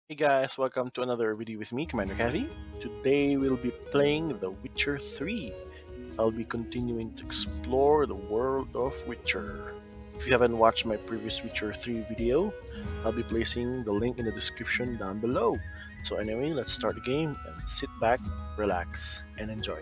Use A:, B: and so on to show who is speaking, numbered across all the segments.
A: Hey guys, welcome to another video with me, Commander Heavy. Today we'll be playing The Witcher 3. I'll be continuing to explore the world of Witcher. If you haven't watched my previous Witcher 3 video, I'll be placing the link in the description down below. So anyway, let's start the game and sit back, relax, and enjoy.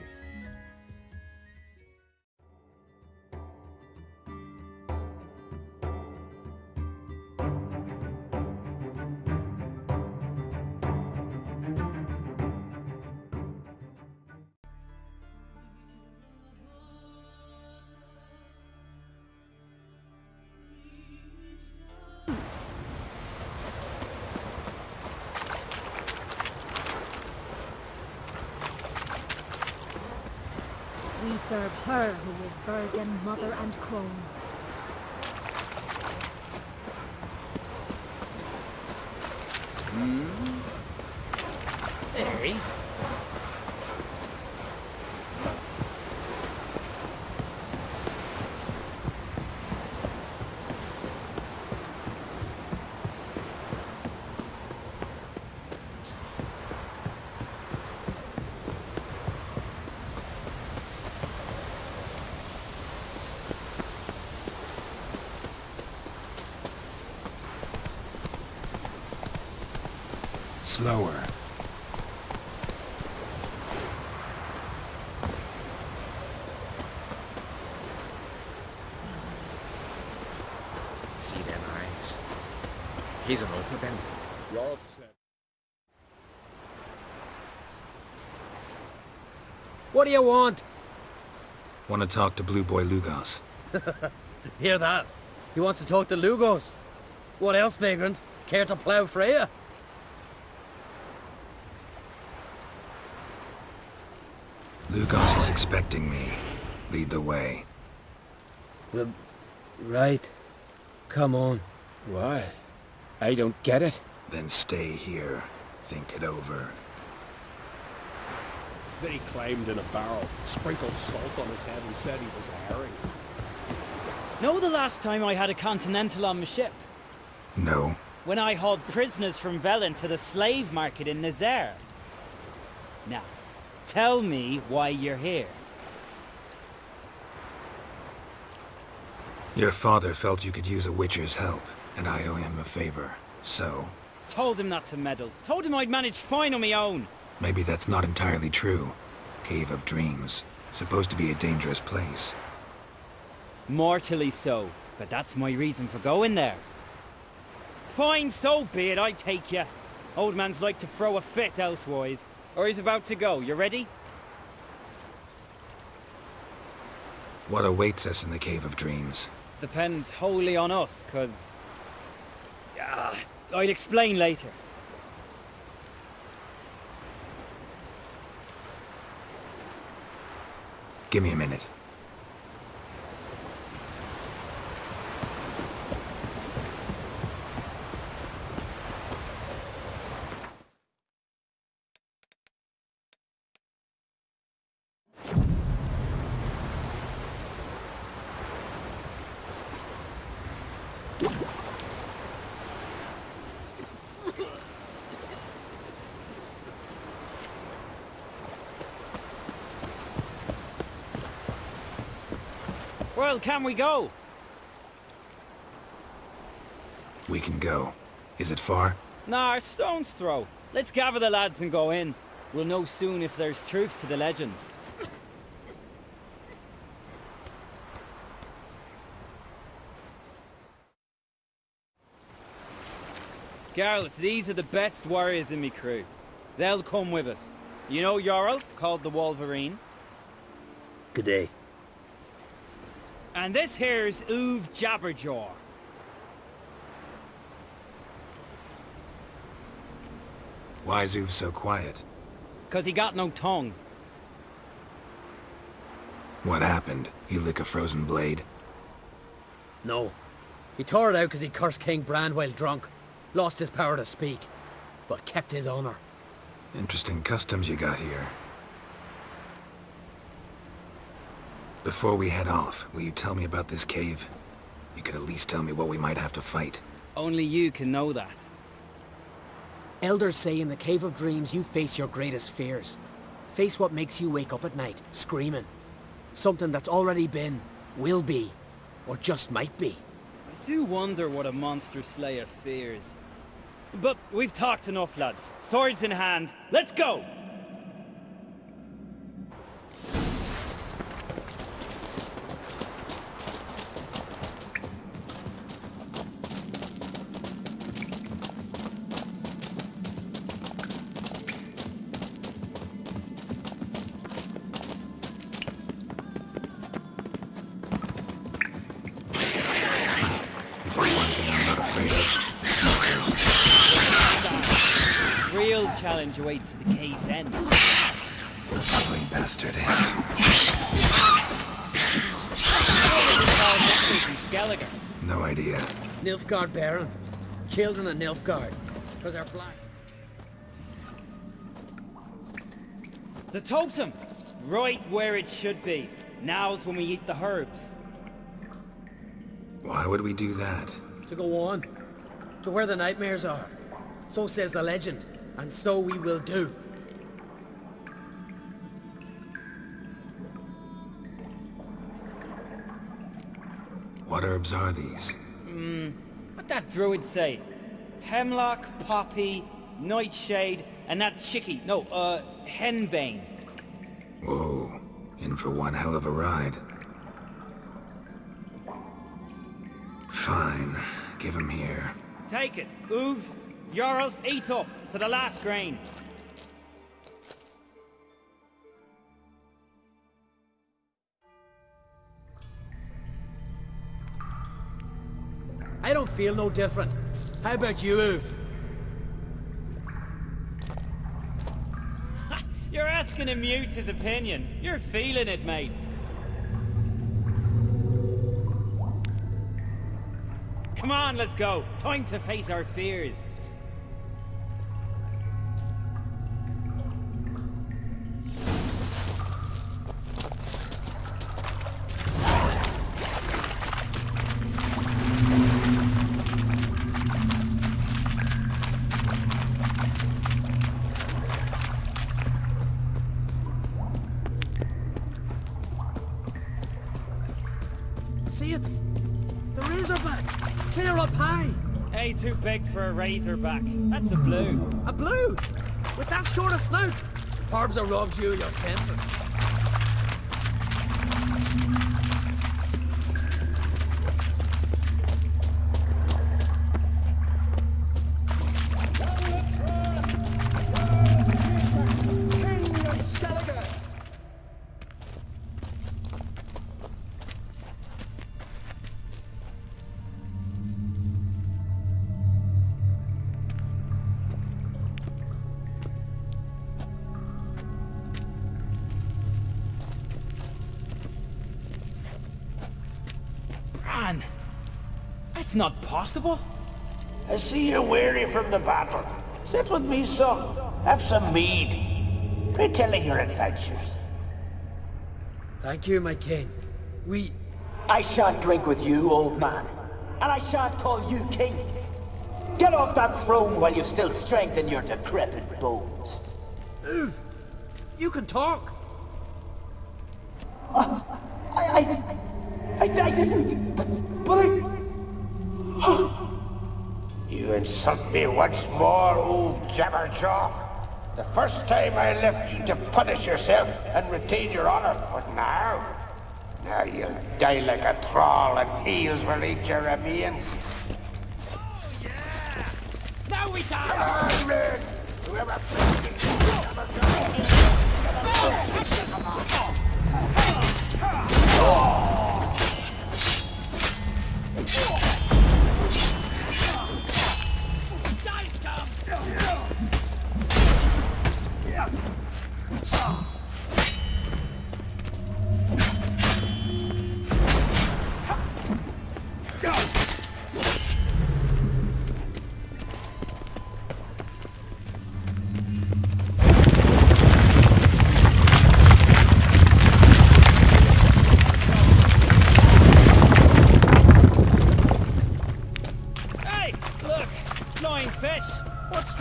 B: We serve her who is Bergen, mother and crone.
C: Hey.
D: Slower.
C: See them eyes? He's an oath with them.
D: Y'all said.
C: What do you want?
D: Want to talk to Blue Boy Lugos.
C: Hear that? He wants to talk to Lugos. What else, vagrant? Care to plough Freya?
D: Lugos is expecting me. Lead the way.
C: Right. Come on.
E: Why? I don't get it.
D: Then stay here. Think it over.
E: Then he climbed in a barrel, sprinkled salt on his head and said he was a herring.
F: Know the last time I had a Continental on my ship?
D: No.
F: When I hauled prisoners from Velen to the slave market in Nazaire. Now, tell me why you're here.
D: Your father felt you could use a Witcher's help, and I owe him a favor. So,
F: Told him not to meddle. Told him I'd manage fine on my own.
D: maybe that's not entirely true. Cave of Dreams. Supposed to be a dangerous place.
F: Mortally so, but that's my reason for going there. Fine, so be it, I take you. Old man's like to throw a fit elsewise. Or he's about to go, you ready?
D: What awaits us in the Cave of Dreams?
F: Depends wholly on us, 'cause... I'll explain later.
D: Give me a minute.
F: Well, can we go?
D: We can go. Is it far?
F: Nah, stone's throw. Let's gather the lads and go in. We'll know soon if there's truth to the legends. Girls, these are the best warriors in me crew. They'll come with us. You know Yorulf, called the Wolverine?
C: Good day.
F: And this here's Uve Jabberjaw.
D: Why's Uve so quiet?
F: 'Cause he got no tongue.
D: What happened? He lick a frozen blade?
C: No. He tore it out because he cursed King Bran while drunk. Lost his power to speak, but kept his honor.
D: Interesting customs you got here. Before we head off, will you tell me about this cave? You could at least tell me what we might have to fight.
F: Only you can know that.
C: Elders say in the Cave of Dreams you face your greatest fears. Face what makes you wake up at night, screaming. Something that's already been, will be, or just might be.
F: I do wonder what a monster slayer fears. But we've talked enough, lads. Swords in hand, let's go!
D: If there's one thing I'm not afraid of,
F: Real challenge awaits at the cave's end.
D: ugly bastard.
F: Gallagher.
D: No idea.
C: Nilfgaard Baron. Children of Nilfgaard. Because they're black.
F: The totem! Right where it should be. Now's when we eat the herbs.
D: Why would we do that?
C: To go on. To where the nightmares are. So says the legend. And so we will do.
D: What herbs are these?
F: What'd that druid say? Hemlock, poppy, nightshade, and that chickie. No, henbane.
D: Whoa. In for one hell of a ride. Fine. Give him here.
F: Take it. Uv, Jarl, eat up to the last grain.
C: I don't feel no different. How about you, Uv?
F: You're asking him mute his opinion. You're feeling it, mate. Come on, let's go. Time to face our fears.
C: See it? The Razorback! Clear up high!
F: Hey, too big for a razorback. That's a blue.
C: A blue! With that short a snout! Parbs have robbed you of your senses.
F: Man, that's not possible.
G: I see you're weary from the battle. Sit with me, son. Have some mead. Pray tell me your adventures.
C: Thank you, my king.
G: I shan't drink with you, old man. And I shan't call you king. Get off that throne while you've still strength in your decrepit bones.
C: Uv! You can talk!
G: I didn't. But I... You insult me once more, old Jabberjaw. The first time I left you to punish yourself and retain your honor, but now you'll die like a thrall and eels will eat your remains.
C: Now we die!
G: Whoever...
C: Die, scum!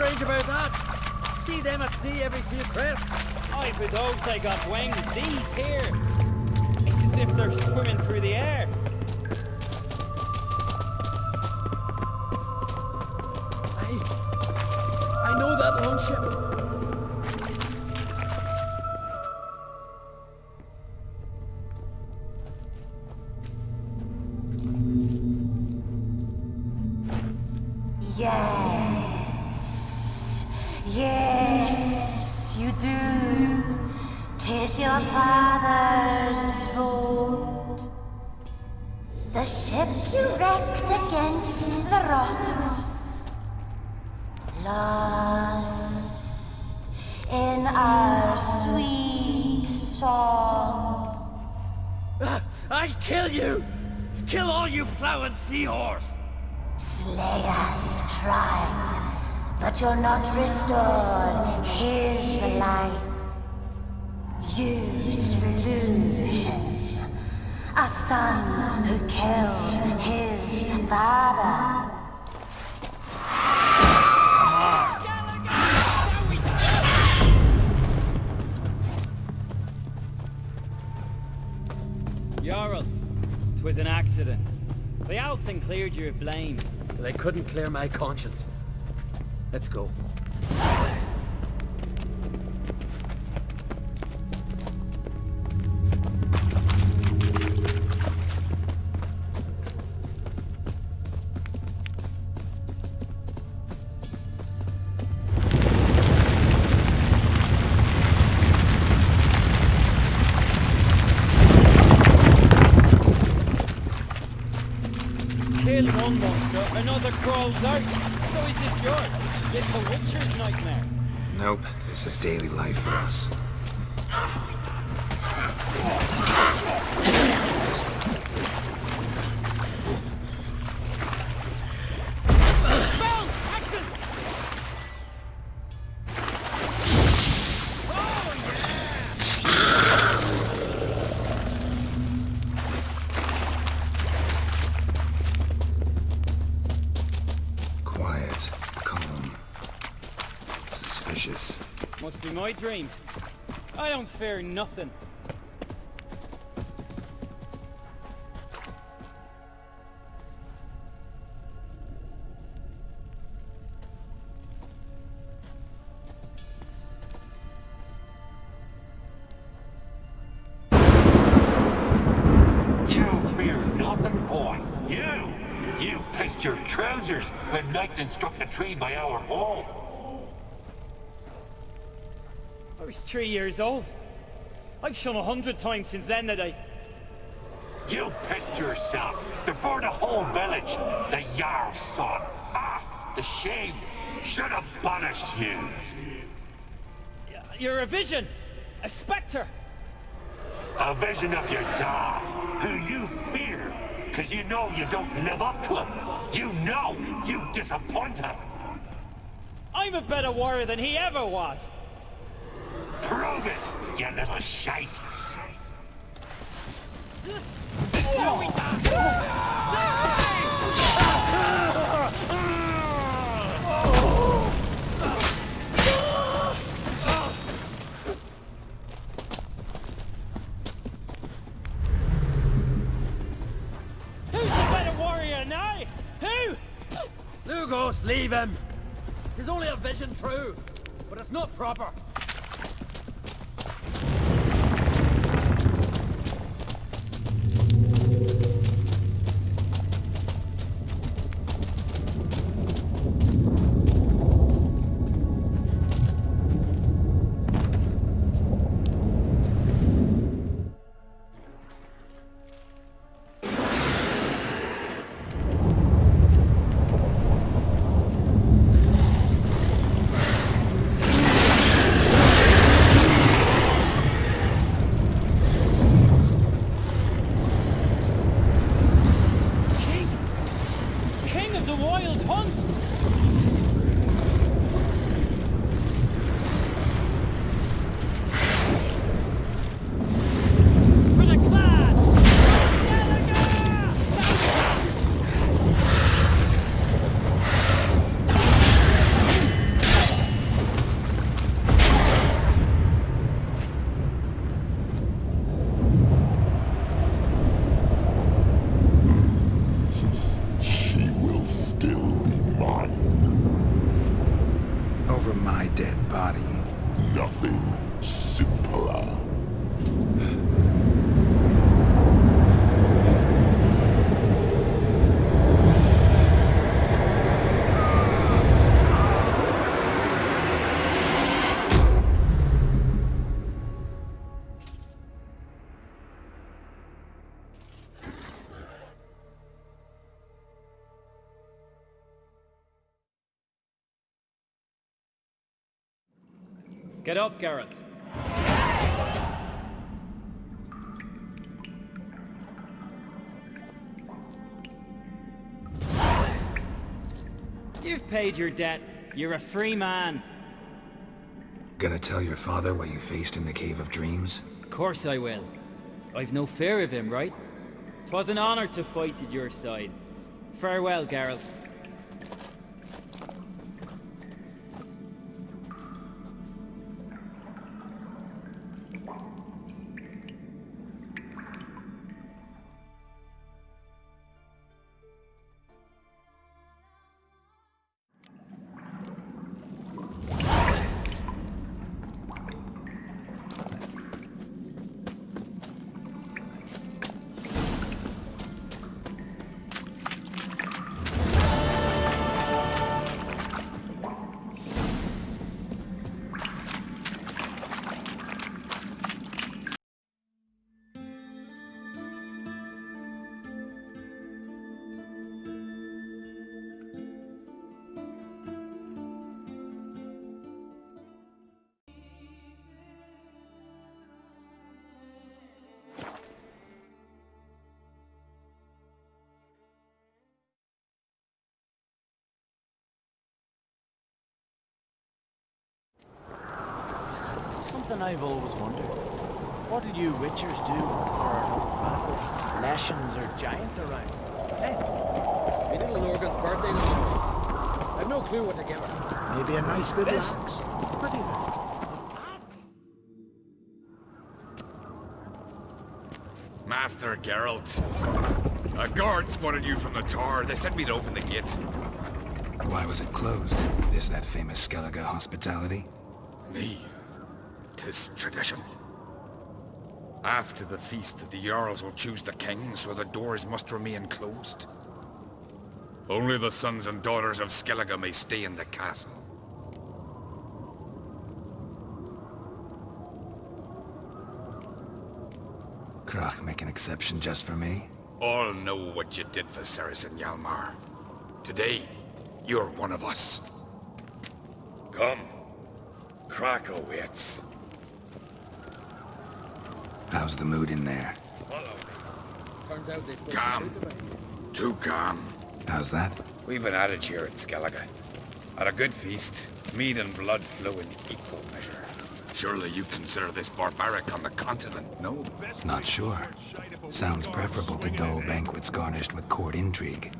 C: strange about that? See them at sea every few crests.
F: Aye, but those they got wings. These here. It's as if they're swimming through the air.
C: I know that longship.
H: Yes, you do. 'Tis your father's boat. The ship you wrecked against the rocks. Lost in our sweet song.
C: I'll kill you! Kill all you plowing seahorse!
H: Slay us, try, but you'll not restore his life. You slew him, a son who killed his father.
F: Jarl, 'twas an accident. The Althing cleared you of blame.
C: They couldn't clear my conscience. Let's go.
F: Kill one monster, another crawls out. So is this yours? It's a witcher's nightmare.
D: Nope, this is daily life for us.
F: Spells! Axes!
D: Quiet, calm, suspicious.
F: Must be my dream. I don't fear nothing.
G: You fear nothing, boy. You pissed your trousers when lightning struck the tree by our home.
F: I was 3 years old. I've shone 100 times since then that I...
G: You pissed yourself before the whole village. The Jarl's son. Ah, the shame. Should have punished you.
F: You're a vision! A spectre!
G: A vision of your dad, who you fear, because you know you don't live up to him. You know you disappoint him.
F: I'm a better warrior than he ever was!
G: Prove it, you little shite.
F: Who's the better warrior now? Who?
C: Lugos, leave him! It's only a vision, true, but it's not proper.
F: Get up, Geralt. You've paid your debt. You're a free man.
D: Gonna tell your father what you faced in the Cave of Dreams?
F: Of course I will. I've no fear of him, right? 'Twas an honor to fight at your side. Farewell, Geralt.
I: Something I've always wondered. What'll you witchers do once there are no bastards, lashings, or giants around? Hey,
C: My little Norgan's birthday tomorrow. I've no clue what to give her.
J: Maybe a nice little
I: This?
J: axe. Pretty little.
K: Master Geralt. A guard spotted you from the tower. They said we'd open the gates.
D: Why was it closed? Is that famous Skellige hospitality?
K: Me. 'Tis tradition. After the feast, the Jarls will choose the king, so the doors must remain closed. Only the sons and daughters of Skellige may stay in the castle.
D: Krach make an exception just for me?
K: All know what you did for Ceres and Hjalmar. Today, you're one of us. Come. Krach awaits.
D: How's the mood in there?
C: Turns out they spoke
K: Calm.
C: the truth about it.
K: Too calm.
D: How's that?
K: We've an adage here in Skellige. At a good feast, mead and blood flow in equal measure. Surely you consider this barbaric on the continent, no?
D: Not sure. Sounds preferable to dull banquets garnished with court intrigue.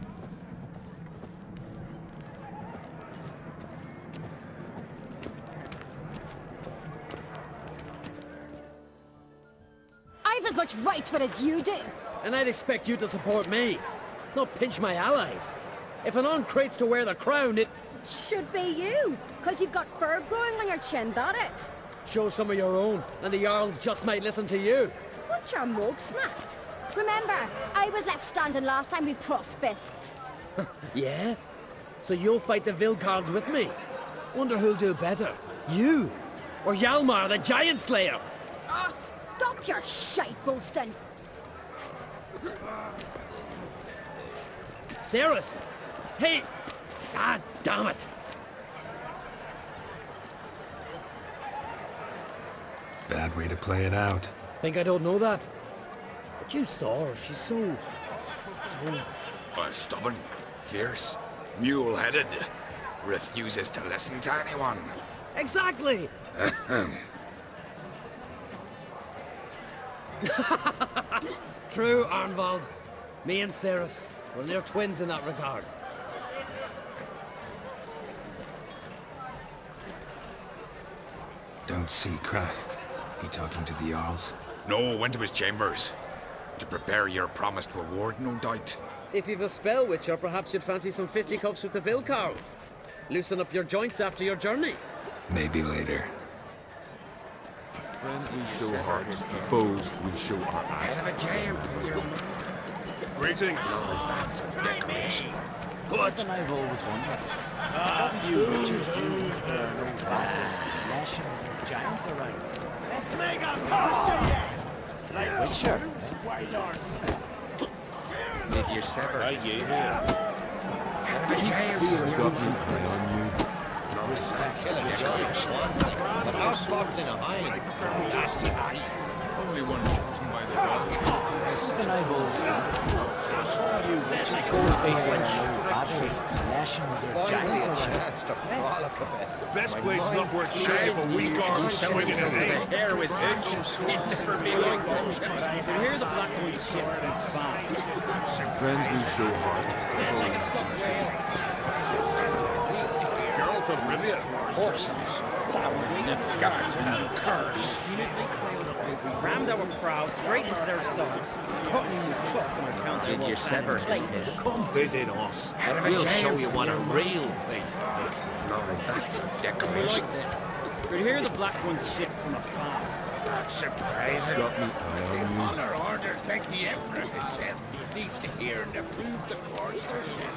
B: I've as much right to it as you do.
C: And I'd expect you to support me, not pinch my allies. If an uncrate's to wear the crown, it
B: Should be you, because you've got fur growing on your chin, that it?
C: shows some of your own, and the Jarls just might listen to you.
B: Want your mug smacked? Remember, I was left standing last time we crossed fists.
C: Yeah? So you'll fight the Vilcards with me? Wonder who'll do better, you or Hjalmar the Giant Slayer?
B: Oh, stop your shite boasting.
C: Ceres! Hey! God damn it!
D: Bad way to play it out.
C: Think I don't know that? But you saw her, she's so...
K: Stubborn, fierce, mule-headed. Refuses to listen to anyone.
C: Exactly! True, Arnvald. Me and Ceres, well, they're twins in that regard.
D: Don't see Krach. He talking to the Jarls?
K: No, went to his chambers. To prepare your promised reward, no doubt.
C: If you've a spell, Witcher, perhaps you'd fancy some fisticuffs with the Vilcards. Loosen up your joints after your journey.
D: Maybe later.
E: Friends we show hearts, to foes we show our eyes.
K: Head of a giant, your
E: Greetings.
I: something I've always wondered. What'll you witchers do once there are no bastards, lashings, or giants around? Like Witcher?
K: Did you sever?
E: I gave
K: Head of a giant,
E: got me fly on you.
I: Respect the judge. But outboxing a hind. That's nice.
K: Only one chosen by the gods.
I: Can I hold you witches go to face battles, lashings, or giants around? To frolic a bit.
K: Best blade's not worth shy of a weak arm swinging in the hair with inches. Never be like
F: But here's the black one shit from far.
K: friends we show heart. Geralt of Rivia.
I: Horses, plowing, and guards, and curs.
F: As soon as they sailed up, we rammed our prow straight into their swords. Cutting was tough on account
I: Did you sever his head?
K: Come visit us.
I: We'll show you what a real face is.
K: No, that's a
F: We
K: decoration.
F: like this. But hear the black one's shit from afar.
G: That's surprising.
K: Got me eye on you.
G: Honor orders like the Emperor himself. Needs to hear and approve the course they're set.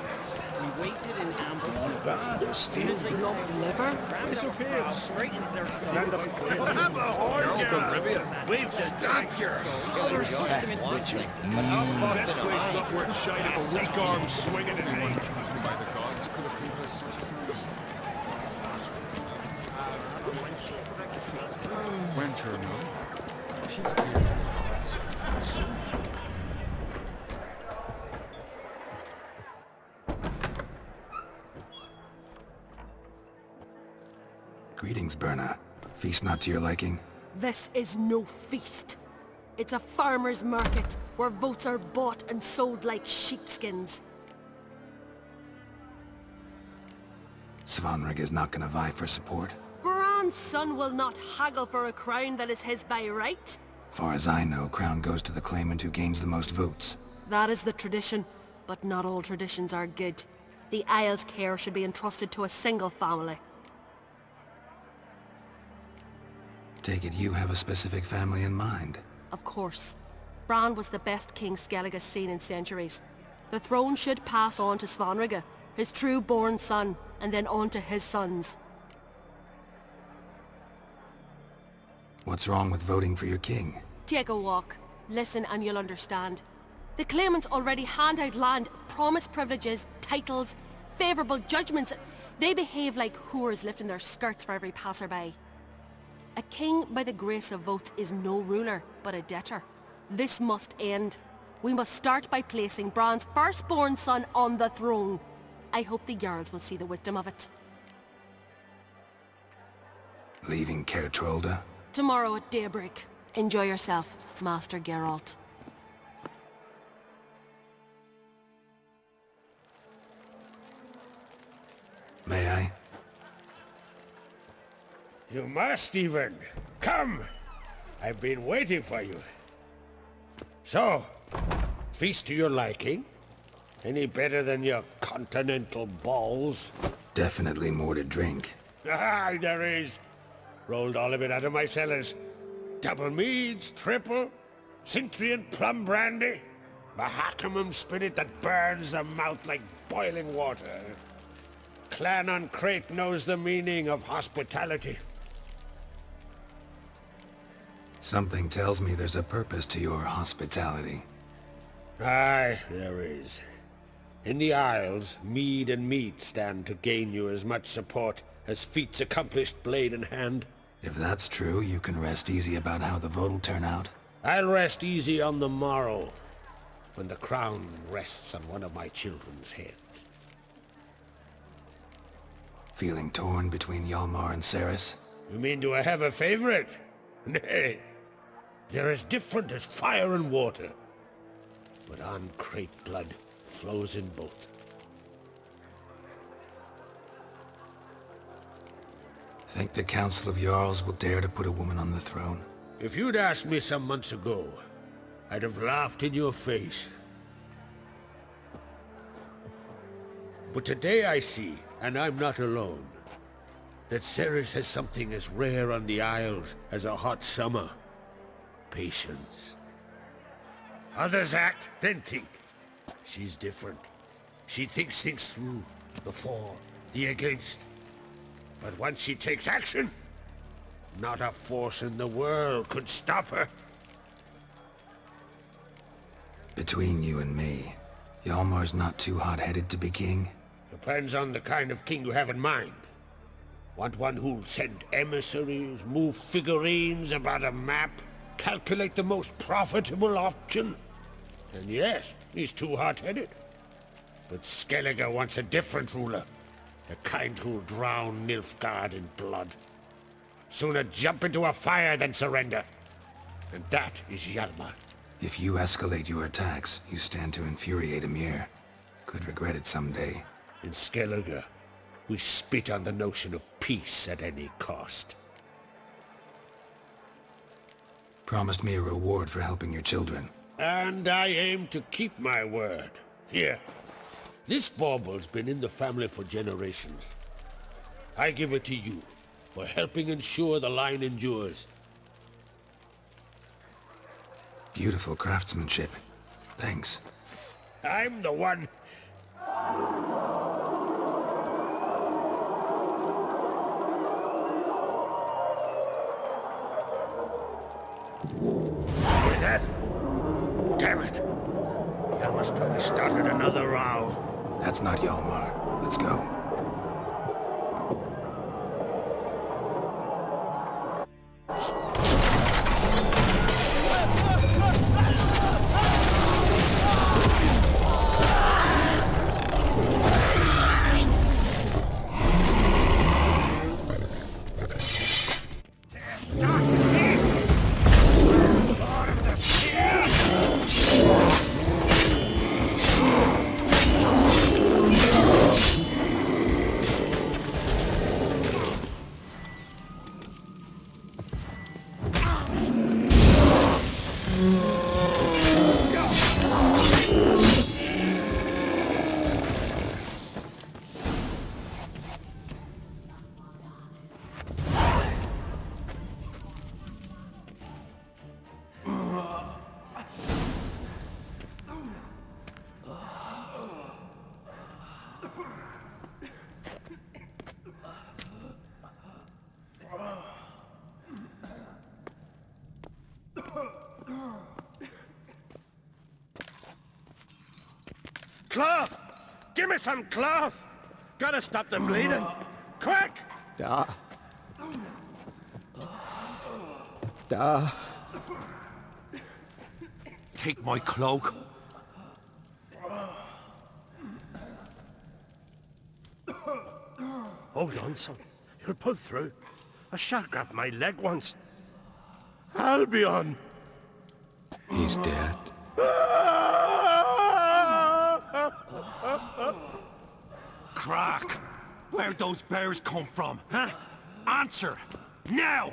F: We waited in ambush.
I: There's still lump liver?
F: Disappeared straight into their swords.
G: Have a horn,
K: Geralt of Rivia. We've
G: Stop your holler.
F: Pushed them into the street.
K: Best blade's not worth shy of a weak arm swinging in the air. Chosen by the gods could approve us such Wencher, no?
I: She's dear to the gods. And so
D: Greetings, Berna. Feast not to your liking?
J: This is no feast. It's a farmer's market, where votes are bought and sold like sheepskins.
D: Svanrig is not gonna vie for support.
J: Bran's son will not haggle for a crown that is his by right.
D: Far as I know, crown goes to the claimant who gains the most votes.
J: That is the tradition, but not all traditions are good. The Isle's care should be entrusted to a single family.
D: Take it you have a specific family in mind.
J: Of course. Bran was the best king Skellig has seen in centuries. The throne should pass on to Svanrige, his true-born son, and then on to his sons.
D: What's wrong with voting for your king?
J: Take a walk. Listen and you'll understand. The claimants already hand out land, promise privileges, titles, favourable judgments. They behave like whores lifting their skirts for every passerby. A king by the grace of votes is no ruler, but a debtor. This must end. We must start by placing Bran's firstborn son on the throne. I hope the Jarls will see the wisdom of it.
D: Leaving Caer Trolda?
J: Tomorrow at daybreak. Enjoy yourself, Master Geralt.
D: May I?
G: You must even. Come. I've been waiting for you. So, feast to your liking? Any better than your continental balls?
D: Definitely more to drink.
G: Ah, there is. Rolled all of it out of my cellars. Double meads, triple, Cintrian plum brandy, Mahakimum spirit that burns the mouth like boiling water. Clan on Crate knows the meaning of hospitality.
D: Something tells me there's a purpose to your hospitality.
G: Aye, there is. In the Isles, mead and meat stand to gain you as much support as feats accomplished blade in hand.
D: If that's true, you can rest easy about how the vote'll turn out.
G: I'll rest easy on the morrow, when the crown rests on one of my children's heads.
D: Feeling torn between Hjalmar and Cerys?
G: You mean do I have a favorite? Nay. They're as different as fire and water. But on Crate blood flows in both.
D: Think the Council of Jarls will dare to put a woman on the throne?
G: If you'd asked me some months ago, I'd have laughed in your face. But today I see, and I'm not alone, that Cerys has something as rare on the Isles as a hot summer. Patience. Others act, then think. She's different. She thinks things through. The for, the against. But once she takes action, not a force in the world could stop her.
D: Between you and me, Hjalmar's not too hot-headed to be king?
G: Depends on the kind of king you have in mind. Want one who'll send emissaries, move figurines about a map, calculate the most profitable option? And yes, he's too hot-headed. But Skellige wants a different ruler. The kind who'll drown Nilfgaard in blood. Sooner jump into a fire than surrender. And that is Hjalmar.
D: If you escalate your attacks, you stand to infuriate Emir. Could regret it someday.
G: In Skellige, we spit on the notion of peace at any cost.
D: Promised me a reward for helping your children.
G: And I aim to keep my word. Here, this bauble's been in the family for generations. I give it to you, for helping ensure the line endures.
D: Beautiful craftsmanship. Thanks.
G: I'm the one. Hear that? Damn it! Hjalmar's probably started another row.
D: That's not Hjalmar. Let's go.
G: Cloth! Give me some cloth! Gotta stop the bleeding. Quick!
I: Da. Da.
L: Take my cloak.
G: Hold on, son. You'll pull through. A shark grabbed my leg once. Albion!
L: He's dead. Crack! Where'd those bears come from, huh? Answer! Now!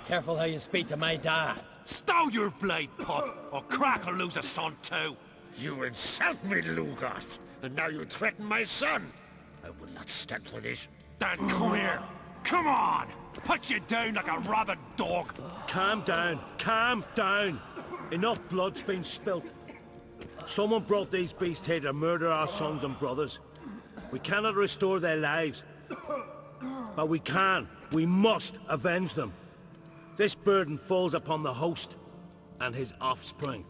C: Careful how you speak to my dad.
L: Stow your blade, pup, or Crack will lose a son too.
G: You insult me, Lugas, and now you threaten my son. I will not stand for this.
L: Dan, come here. Come on! Put you down like a rabid dog.
M: Calm down. Calm down. Enough blood's been spilt. Someone brought these beasts here to murder our sons and brothers. We cannot restore their lives. But we can. We must avenge them. This burden falls upon the host and his offspring.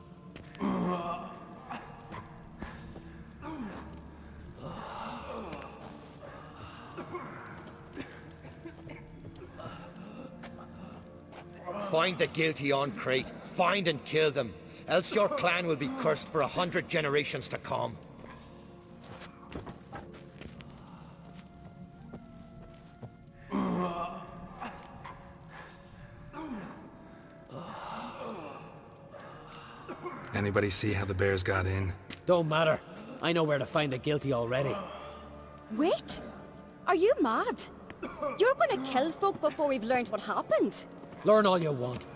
I: Find the guilty on Crate. Find and kill them. Else your clan will be cursed for 100 generations to come.
D: Anybody see how the bears got in?
C: Don't matter. I know where to find the guilty already.
B: Wait! Are you mad? You're gonna kill folk before we've learned what happened.
C: Learn all you want.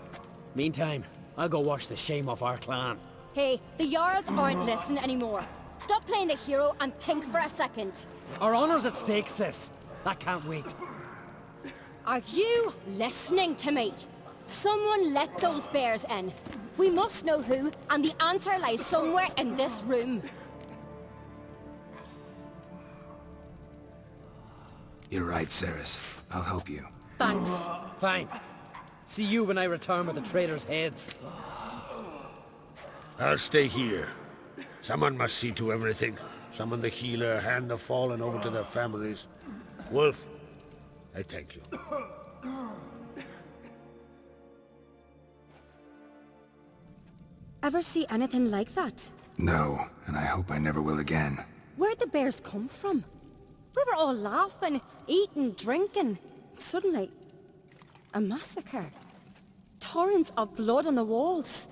C: Meantime, I'll go wash the shame off our clan.
B: Hey, the Jarls aren't listening anymore. Stop playing the hero and think for a second.
C: Our honor's at stake, sis. That can't wait.
B: Are you listening to me? Someone let those bears in. We must know who, and the answer lies somewhere in this room.
D: You're right, Ceres. I'll help you.
B: Thanks.
C: Fine. See you when I return with the traitors' heads.
G: I'll stay here. Someone must see to everything. Summon the healer, hand the fallen over to their families. Wolf,
L: I thank you.
B: Ever see anything like that?
D: No, and I hope I never will again.
B: Where'd the bears come from? We were all laughing, eating, drinking. Suddenly, a massacre. Torrents of blood on the walls.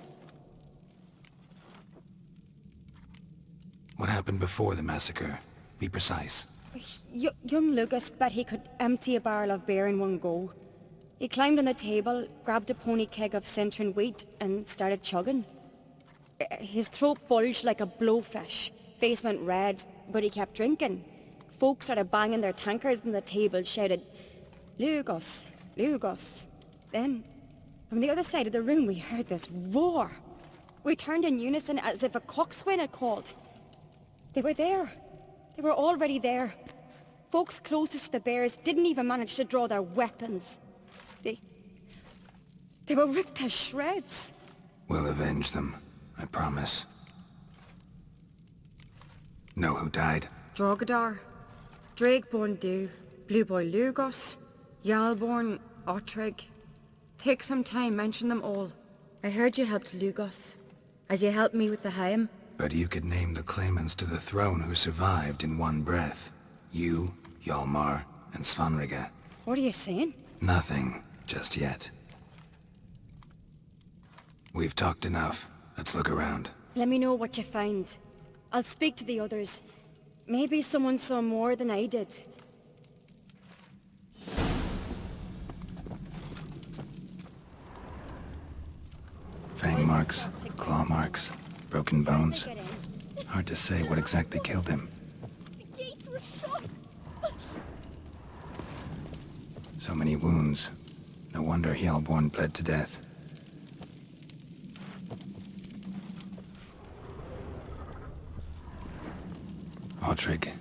D: What happened before the massacre? Be precise.
B: Young Lucas bet he could empty a barrel of beer in one go. He climbed on the table, grabbed a pony keg of centering wheat, and started chugging. His throat bulged like a blowfish. Face went red, but he kept drinking. Folks started banging their tankards on the table, shouted, "Lugos, Lugos." Then, from the other side of the room, we heard this roar. We turned in unison as if a coxswain had called. They were there. They were already there. Folks closest to the bears didn't even manage to draw their weapons. They were ripped to shreds.
D: We'll avenge them, I promise. Know who died?
B: Drogadar, Drakeborn Du, Blue Boy Lugos, Yalborn, Ottrig. Take some time, mention them all. I heard you helped Lugos, as you helped me with the Haim.
D: But you could name the claimants to the throne who survived in one breath. You, Hjalmar, and Svanrige.
B: What are you saying?
D: Nothing, just yet. We've talked enough. Let's look around.
B: Let me know what you find. I'll speak to the others. Maybe someone saw more than I did.
D: Fang marks, claw marks, broken bones. Hard to say what exactly killed him.
B: The gates were shut!
D: So many wounds. No wonder Hjalborn bled to death. Ottrig.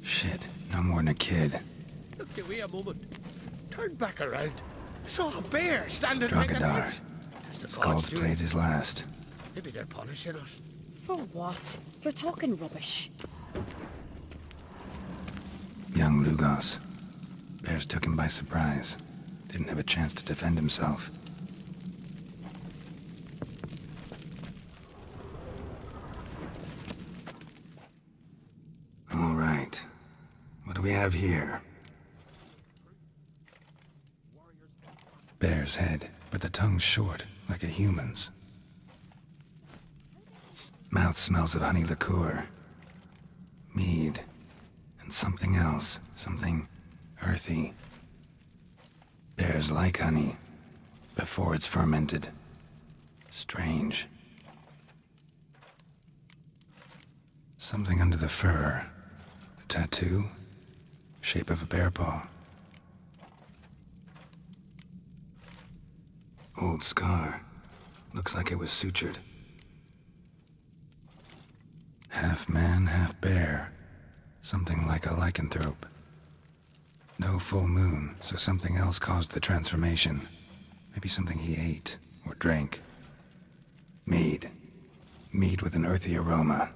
D: Shit, no more than a kid.
L: Look, give me a moment. Turn back around. Saw a bear standing right in the
D: Drogadar.
L: midst. Does the gods
D: Skull's
L: do
D: played
L: it?
D: his last.
L: Maybe they're punishing us.
B: For what? You're talking rubbish.
D: Young Lugos. Bears took him by surprise. Didn't have a chance to defend himself. All right. What do we have here? Bear's head, but the tongue's short, like a human's. Mouth smells of honey liqueur. Mead. And something else. Something earthy. Bears like honey. Before it's fermented. Strange. Something under the fur. A tattoo? Shape of a bear paw. Old scar. Looks like it was sutured. Half man, half bear. Something like a lycanthrope. No full moon, so something else caused the transformation. Maybe something he ate or drank. Mead. Mead with an earthy aroma.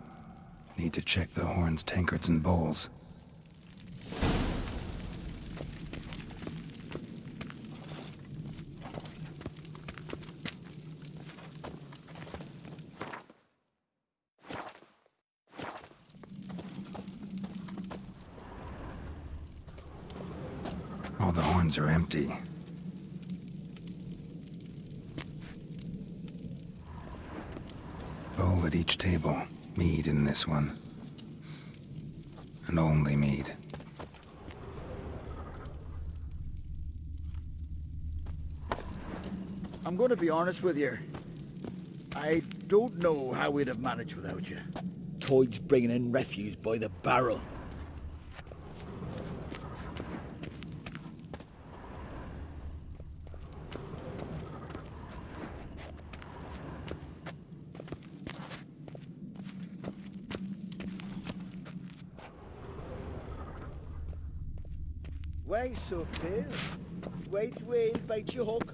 D: Need to check the horns, tankards, and bowls. All the horns are empty. Bowl at each table. Mead in this one. And only mead.
I: I'm going to be honest with you. I don't know how we'd have managed without you. Toyd's bringing in refuse by the barrel. Why so pale? White whale bite your hook.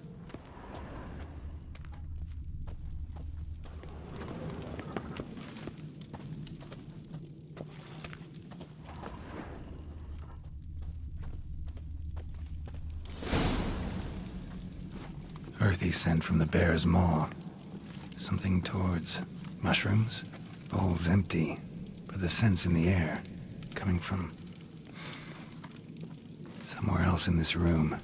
D: earthy scent from the bear's maw. Something towards mushrooms. Bowl's empty, but the scent's in the air, coming from somewhere else in this room.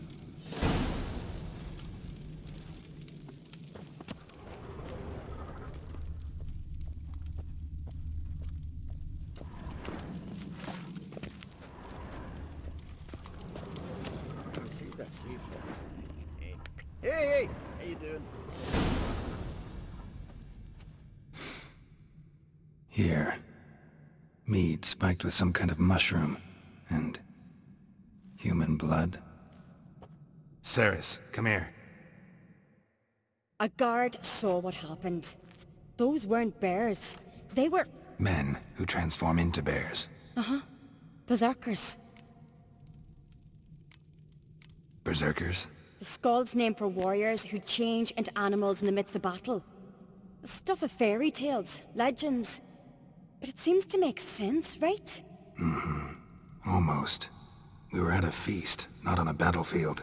I: Hey, how you doing?
D: Here. Mead spiked with some kind of mushroom. And human blood. Ceres, come here.
B: A guard saw what happened. Those weren't bears. They were...
D: Men who transform into bears.
B: Uh-huh. Berserkers.
D: Berserkers?
B: The Skald's name for warriors who change into animals in the midst of battle. Stuff of fairy tales, legends. But it seems to make sense, right?
D: Mm-hmm. Almost. We were at a feast, not on a battlefield.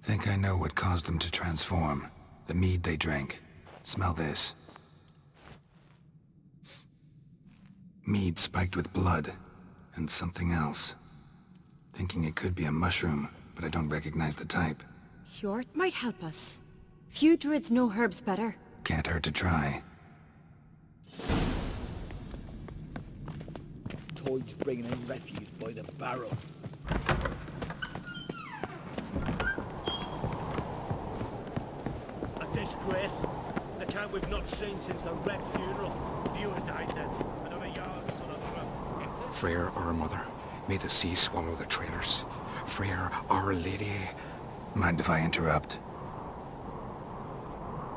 D: Think I know what caused them to transform. The mead they drank. Smell this. Mead spiked with blood. And something else. Thinking it could be a mushroom, but I don't recognize the type.
B: Hjort might help us. Few druids know herbs better.
D: Can't hurt to try.
I: Toad's bringing in refuse by the barrel.
M: A disgrace. The count we've not seen since the Red funeral. Few had died then. Another Jarl's son of the...
K: Freyr, our mother, may the sea swallow the traitors. Freyr, our lady...
D: Mind if I interrupt?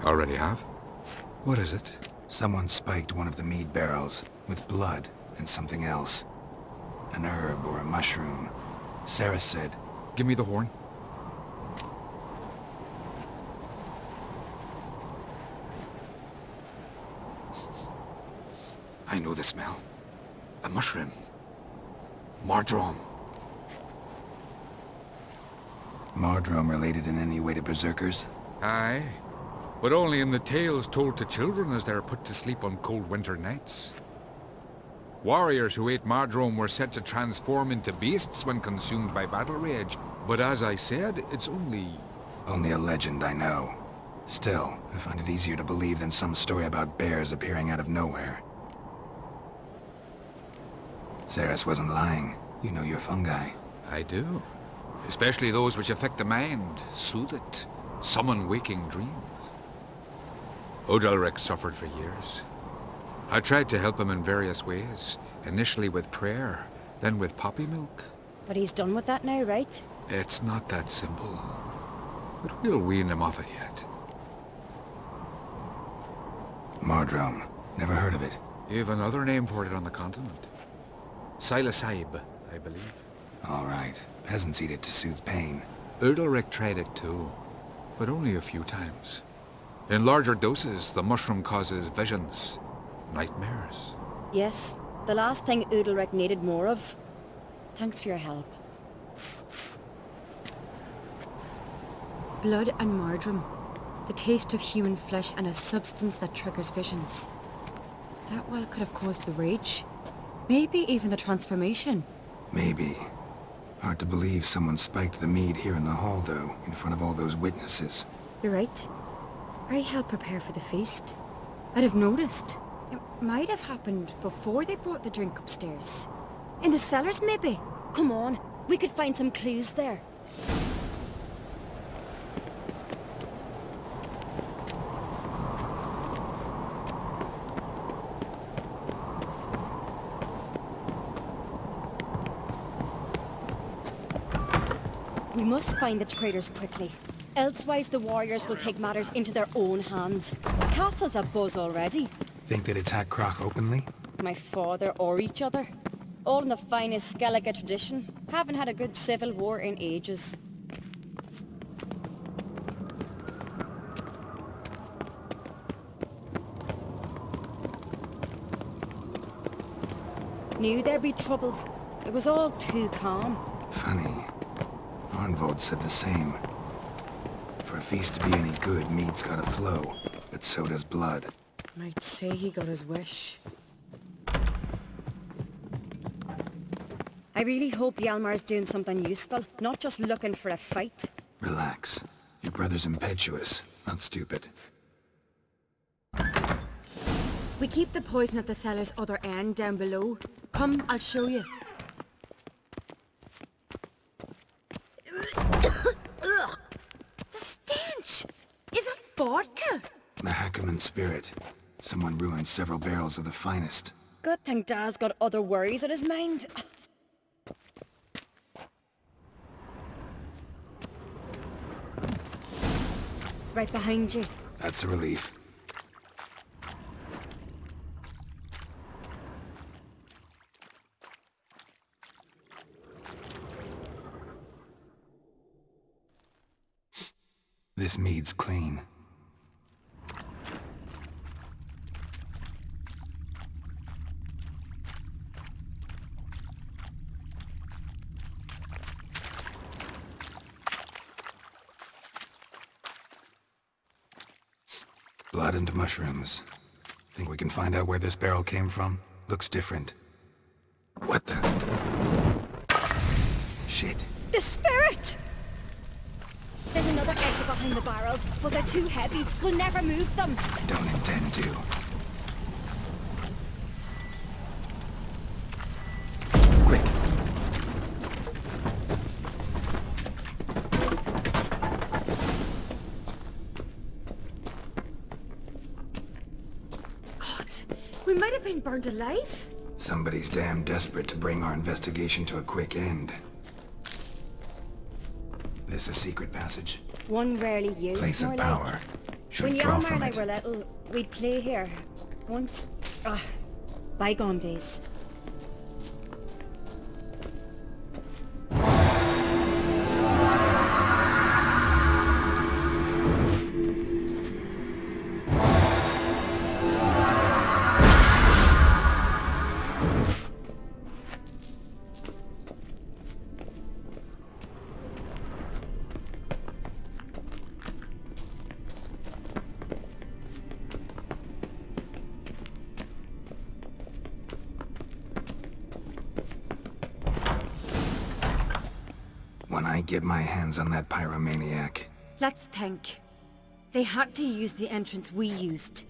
K: Already have? What is it?
D: Someone spiked one of the mead barrels with blood and something else. An herb or a mushroom. Sarah said...
K: Give me the horn. I know the smell. A mushroom. Mardrome.
D: Mardrome related in any way to berserkers?
K: Aye. But only in the tales told to children as they're put to sleep on cold winter nights. Warriors who ate Mardrome were said to transform into beasts when consumed by battle rage. But as I said, it's only...
D: Only a legend, I know. Still, I find it easier to believe than some story about bears appearing out of nowhere. Ceres wasn't lying. You know your fungi.
K: I do. Especially those which affect the mind, soothe it, summon waking dreams. Odalric suffered for years. I tried to help him in various ways, initially with prayer, then with poppy milk.
B: But he's done with that now, right?
K: It's not that simple. But we'll wean him off it yet.
D: Mardrome. Never heard of it.
K: You've another name for it on the continent. Silasaib, I believe.
D: All right. Peasants eat it to soothe pain.
K: Udalric tried it too, but only a few times. In larger doses, the mushroom causes visions, nightmares.
B: Yes, the last thing Udalric needed more of. Thanks for your help. Blood and Mardrome. The taste of human flesh and a substance that triggers visions. That well could have caused the rage. Maybe even the transformation.
D: Maybe. Hard to believe someone spiked the mead here in the hall, though, in front of all those witnesses.
B: You're right. I helped prepare for the feast. I'd have noticed. It might have happened before they brought the drink upstairs. In the cellars, maybe? Come on, we could find some clues there. We must find the traitors quickly. Elsewise, the warriors will take matters into their own hands. The castle's abuzz already.
D: Think they'd attack Croc openly?
B: My father or each other. All in the finest Skellige tradition. Haven't had a good civil war in ages. Knew there'd be trouble. It was all too calm.
D: Funny. Arnvold said the same. For a feast to be any good, mead's gotta flow, but so does blood.
B: I'd say he got his wish. I really hope Hjalmar's doing something useful, not just looking for a fight.
D: Relax. Your brother's impetuous, not stupid.
B: We keep the poison at the cellar's other end, down below. Come, I'll show you. The stench! Is it vodka?
D: Mahakaman spirit. Someone ruined several barrels of the finest.
B: Good thing Dad's got other worries in his mind. Right behind you.
D: That's a relief. This mead's clean. Blood and mushrooms. Think we can find out where this barrel came from? Looks different. What the? Shit.
B: The spirit! There's another exit behind the barrels, but they're too heavy. We'll never move them.
D: I don't intend to. Quick.
B: God, we might have been burned alive.
D: Somebody's damn desperate to bring our investigation to a quick end. This a secret passage?
B: One rarely used.
D: Place of
B: more
D: power.
B: like.
D: Should
B: When
D: draw
B: Hjalmar
D: from
B: and I
D: it.
B: were little, we'd play here. Once. Bygone days.
D: When I get my hands on that pyromaniac,
B: Let's think. They had to use the entrance we used.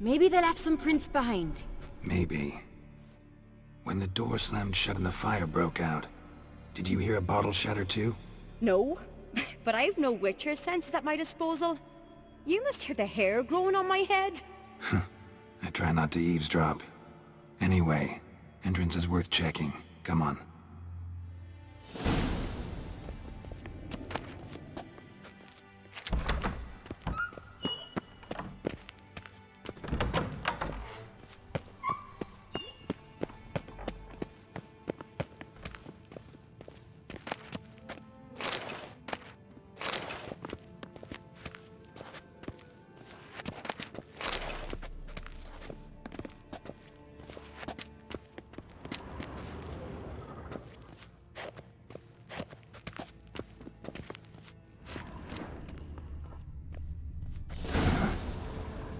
B: Maybe they left some prints behind.
D: maybe. When the door slammed shut and the fire broke out, did you hear a bottle shatter too?
B: No, but I've no Witcher senses at my disposal. You must hear the hair growing on my head.
D: I try not to eavesdrop. Anyway, entrance is worth checking. Come on.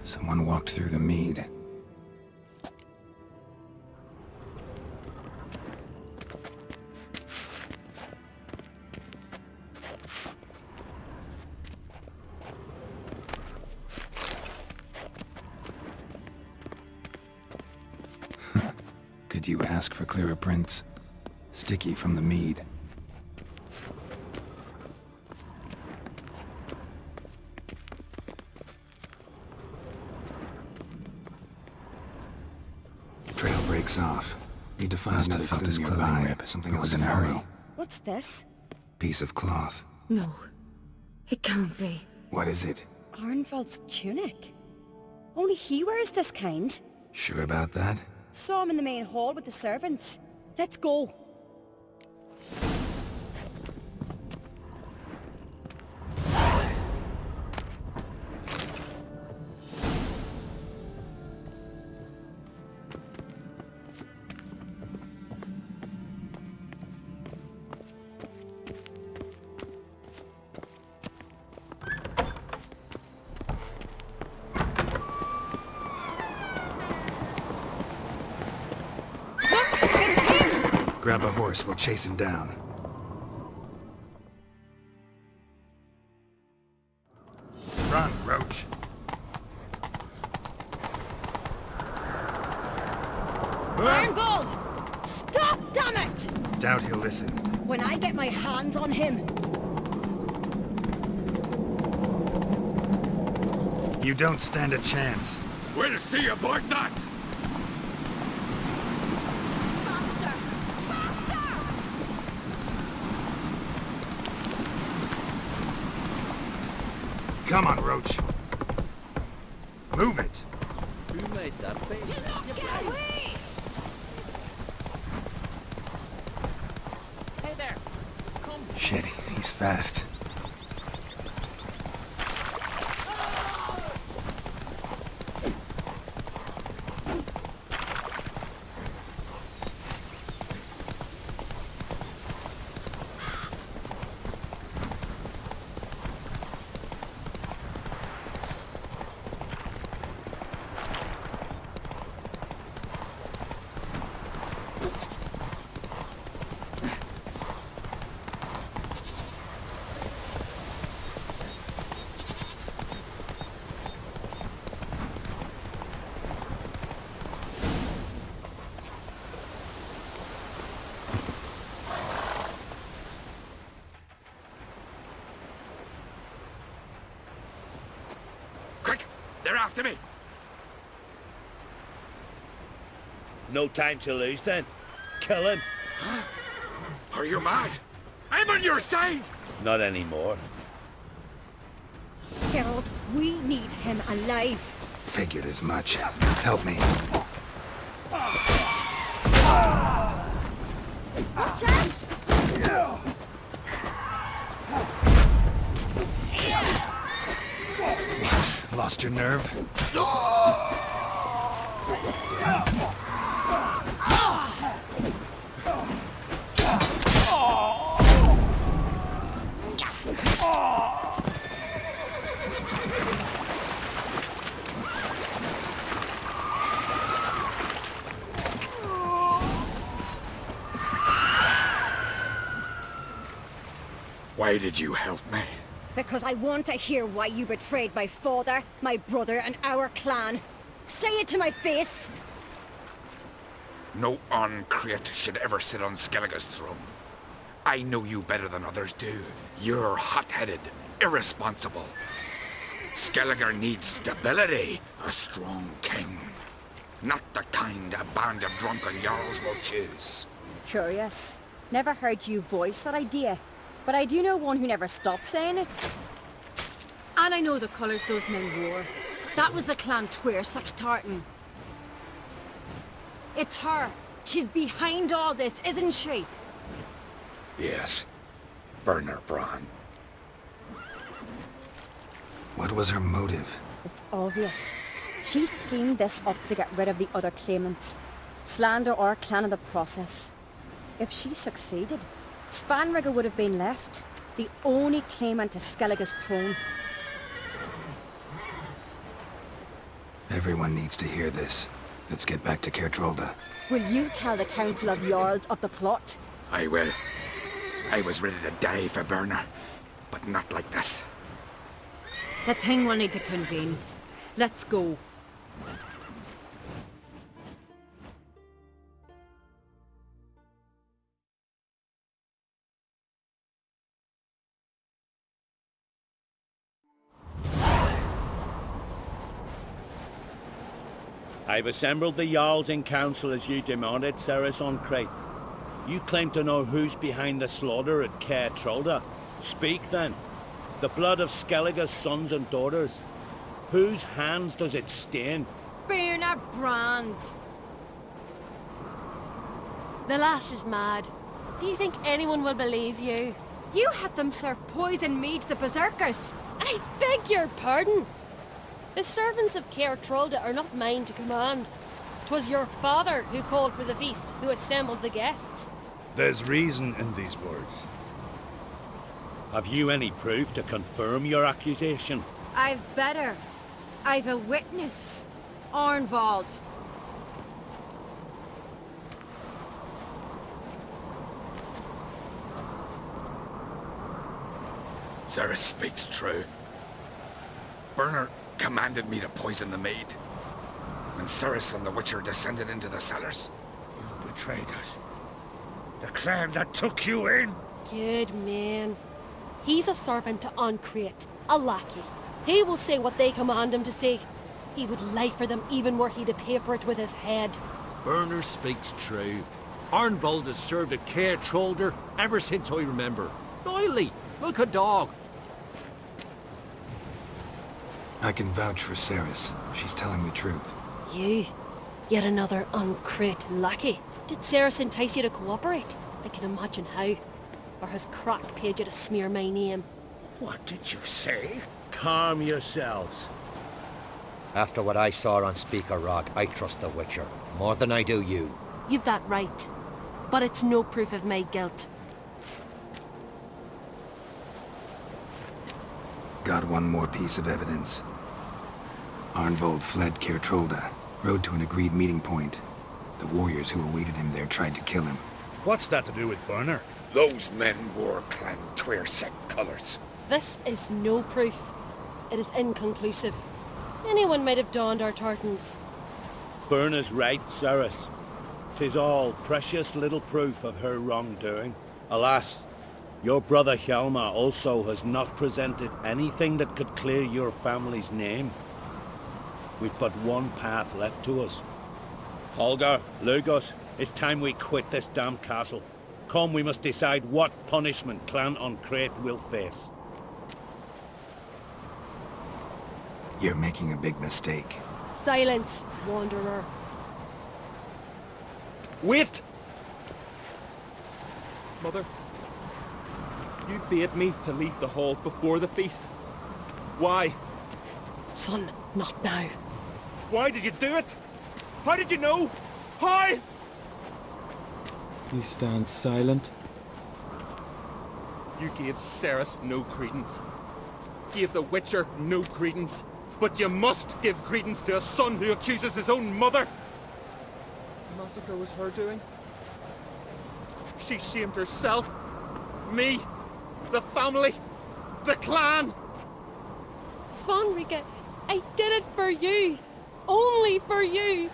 D: Someone walked through the mead. Could you ask for clearer prints? Sticky from the mead. Trail breaks off. Need to find another clue nearby. Something else in a hurry.
B: What's this?
D: Piece of cloth.
B: No, it can't be.
D: What is it?
B: Arnvald's tunic. Only he wears this kind.
D: Sure about that?
B: Saw him in the main hall with the servants. Let's go.
D: Grab a horse, we'll chase him down. Run, Roach.
B: Ironbolt! Stop, damn it!
D: Doubt he'll listen.
B: When I get my hands on him...
D: You don't stand a chance.
K: We'll see about that!
B: Faster! Faster!
D: Come on, Roach. Move it!
I: Who made that page?
B: Do not get away!
I: Hey there! Come.
D: Shit, he's fast.
K: Quick! They're after me!
M: No time to lose then. Kill him.
K: Are you mad? I'm on your side!
M: Not anymore.
B: Geralt, we need him alive.
D: Figured as much. Help me.
B: Watch out!
D: Lost your nerve?
K: Why did you help me?
B: Because I want to hear why you betrayed my father, my brother, and our clan. Say it to my face!
K: No Uncreate should ever sit on Skellige's throne. I know you better than others do. You're hot-headed, irresponsible. Skellige needs stability, a strong king. Not the kind a band of drunken jarls will choose.
B: Curious. Never heard you voice that idea. But I do know one who never stopped saying it. And I know the colours those men wore. That was the clan Tuair Sacatartan. It's her. She's behind all this, isn't she?
K: Yes. Burner Bronn.
D: What was her motive?
B: It's obvious. She schemed this up to get rid of the other claimants. Slander our clan in the process. If she succeeded, Svanrige would have been left, the only claimant to Skellige's throne.
D: Everyone needs to hear this. Let's get back to Caer Trolda.
B: Will you tell the Council of Jarls of the plot?
K: I will. I was ready to die for Burner, but not like this.
B: The thing will need to convene. Let's go.
M: I've assembled the Jarls in council as you demanded, Ceres Uncreate. You claim to know who's behind the slaughter at Caer Trolda. Speak then. The blood of Skellige's sons and daughters. Whose hands does it stain?
B: Birna Brann's.
J: The lass is mad. Do you think anyone will believe you?
B: You had them serve poison mead to the berserkers.
J: I beg your pardon. The servants of Caer Trolda are not mine to command. 'Twas your father who called for the feast, who assembled the guests.
N: There's reason in these words.
M: Have you any proof to confirm your accusation?
B: I've better. I've a witness. Arnvald.
K: Ceres speaks true. Burner commanded me to poison the maid. When Ceres and the Witcher descended into the cellars.
G: You betrayed us. The clan that took you in.
J: Good man. He's a servant to Uncreate, a lackey. He will say what they command him to say. He would lie for them even were he to pay for it with his head.
I: Burner speaks true. Arnvold has served a care trollder ever since I remember. Loyally, like a dog.
D: I can vouch for Ceres. She's telling the truth.
J: You? Yet another Uncreate lackey? Did Ceres entice you to cooperate? I can imagine how. Or has Crack paid you to smear my name?
G: What did you say?
M: Calm yourselves.
I: After what I saw on Speaker Rock, I trust the Witcher. More than I do you.
J: You've that right. But it's no proof of my guilt.
D: Got one more piece of evidence. Arnvold fled Kertrolda, rode to an agreed meeting point. The warriors who awaited him there tried to kill him.
N: What's that to do with Burner?
K: Those men wore clan Twyrsek colours.
J: This is no proof. It is inconclusive. Anyone might have donned our tartans.
M: Burner's right, Ceres. 'Tis all precious little proof of her wrongdoing. Alas, your brother Hjalmar also has not presented anything that could clear your family's name. We've but one path left to us. Holger, Lugos, it's time we quit this damn castle. Come, we must decide what punishment Clan Uncreate will face.
D: You're making a big mistake.
J: Silence, wanderer.
O: Wait! Mother, you bade me to leave the hall before the feast. Why?
J: Son, not now.
O: Why did you do it? How did you know? How? You stand silent. You gave Ceres no credence. Gave the Witcher no credence. But you must give credence to a son who accuses his own mother. The massacre was her doing. She shamed herself, me, the family, the clan.
J: Svanrika, I did it for you. Only for you.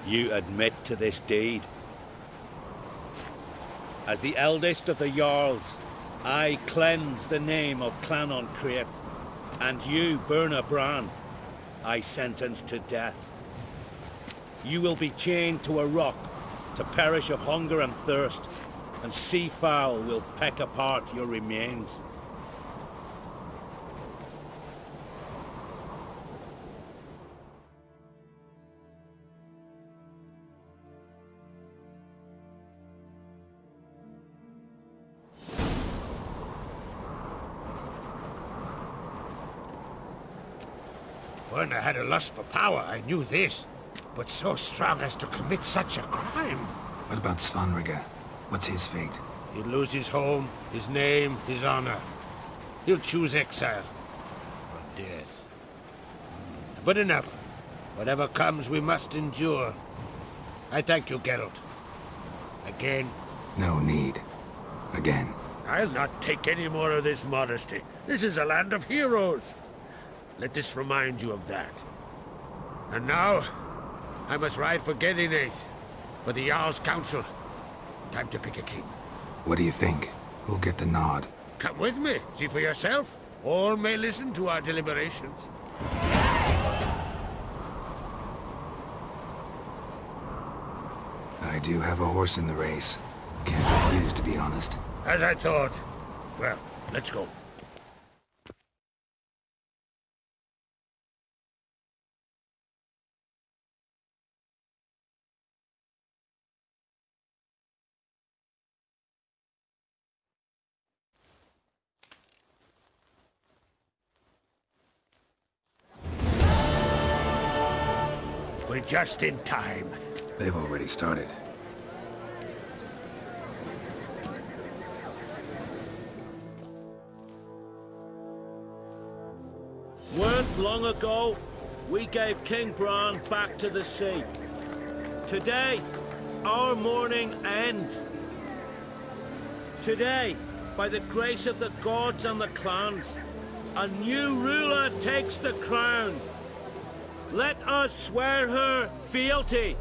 M: You admit to this deed. As the eldest of the Jarls, I cleanse the name of Clan Uncreate, and you, Burna Bran, I sentence to death. You will be chained to a rock to perish of hunger and thirst, and sea fowl will peck apart your remains.
G: Burner had a lust for power, I knew this. But so strong as to commit such a crime.
D: What about Svanrika? What's his fate?
G: He'll lose his home, his name, his honor. He'll choose exile. Or death. But enough. Whatever comes, we must endure. I thank you, Geralt. Again.
D: No need. Again.
G: I'll not take any more of this modesty. This is a land of heroes. Let this remind you of that. And now, I must ride for Gedinath, for the Jarl's Council. Time to pick a king.
D: What do you think? Who'll get the nod?
G: Come with me, see for yourself. All may listen to our deliberations.
D: I do have a horse in the race. Can't refuse, to be honest.
G: As I thought. Well, let's go. We're just in time.
D: They've already started.
M: Weren't long ago, we gave King Bran back to the sea. Today, our mourning ends. Today, by the grace of the gods and the clans, a new ruler takes the crown. Let us swear her fealty.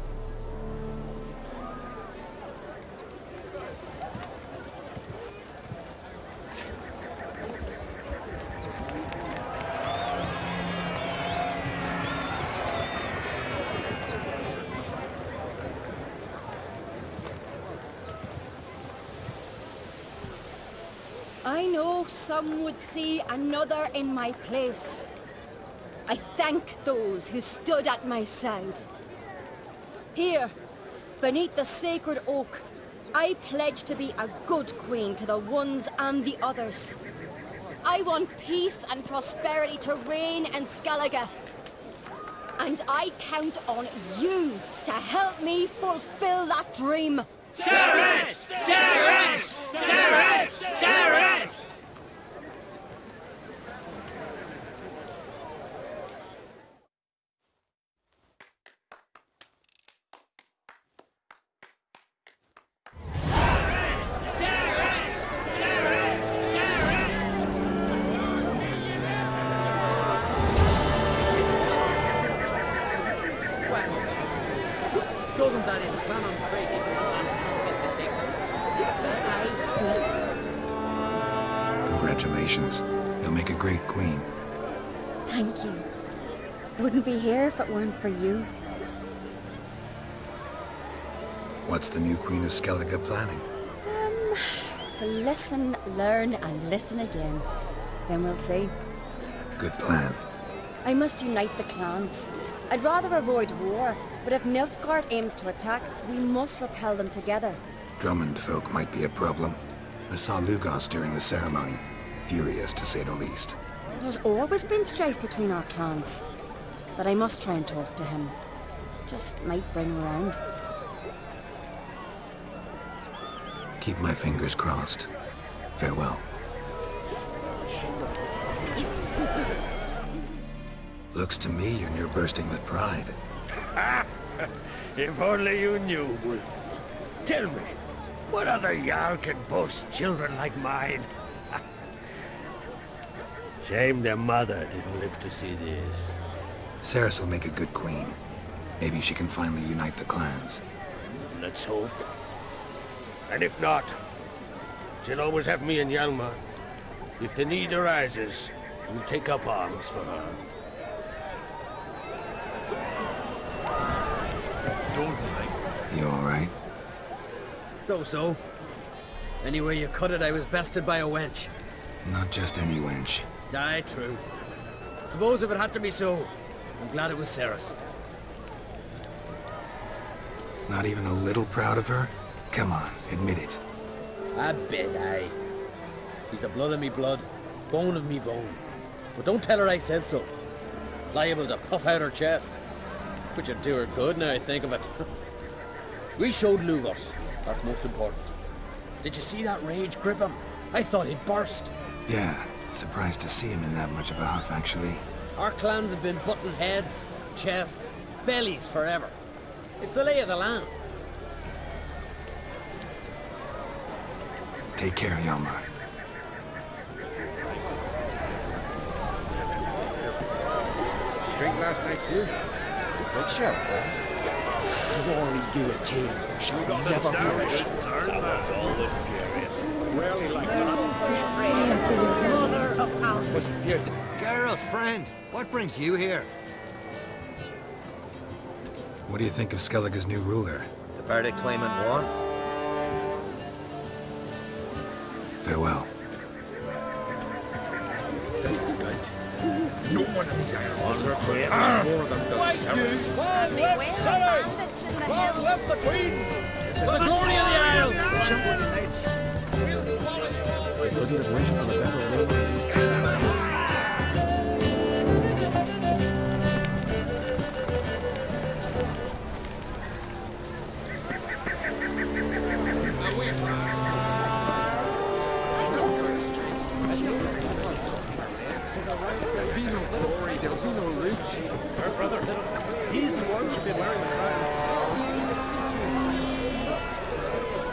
B: I know some would see another in my place. I thank those who stood at my side. Here, beneath the sacred oak, I pledge to be a good queen to the ones and the others. I want peace and prosperity to reign in Skellige. And I count on you to help me fulfill that dream.
P: Ceres! Ceres! Ceres! Ceres!
C: Show them that in plan on breaking the last
D: Congratulations. You'll make a great queen.
B: Thank you. Wouldn't be here if it weren't for you.
D: What's the new Queen of Skellige planning?
B: To listen, learn, and listen again. Then we'll see.
D: Good plan.
B: I must unite the clans. I'd rather avoid war, but if Nilfgaard aims to attack, we must repel them together.
D: Drummond folk might be a problem. I saw Lugos during the ceremony. Furious, to say the least.
B: There's always been strife between our clans. But I must try and talk to him. Just might bring him around.
D: Keep my fingers crossed. Farewell. Looks to me you're near bursting with pride.
L: If only you knew, Wolf. Tell me, what other Jarl can boast children like mine? Shame their mother didn't live to see this.
D: Ceres will make a good queen. Maybe she can finally unite the clans.
L: Let's hope. And if not, she'll always have me and Hjalmar. If the need arises, we'll take up arms for her.
D: You alright?
C: So. Anyway you cut it, I was bested by a wench.
D: Not just any wench.
C: Aye, true. Suppose if it had to be so, I'm glad it was Ceres.
D: Not even a little proud of her? Come on, admit it.
C: A bit, aye. She's the blood of me blood, bone of me bone. But don't tell her I said so. Liable to puff out her chest. Which would do her good now I think of it. We showed Lugos. That's most important. Did you see that rage grip him? I thought he'd burst.
D: Yeah, surprised to see him in that much of a huff, actually.
C: Our clans have been butting heads, chests, bellies forever. It's the lay of the land.
D: Take care, Hjalmar.
I: Drink last night too? What's your glory guillotine shall never perish.
L: Rarely like
I: Mother of Albus. Geralt, friend, what brings you here?
D: What do you think of Skellige's new ruler?
I: The verdict claimant won.
D: Farewell.
I: This is good.
K: No one of these islands claims more than does Ceres.
P: Long live Ceres! Long live the Queen!
C: For the glory of the Isle!
D: I couldn't have wished for a better ruler.
I: There'll be no glory, there'll be no roots.
E: Her brother, he's the one who should be wearing the crown.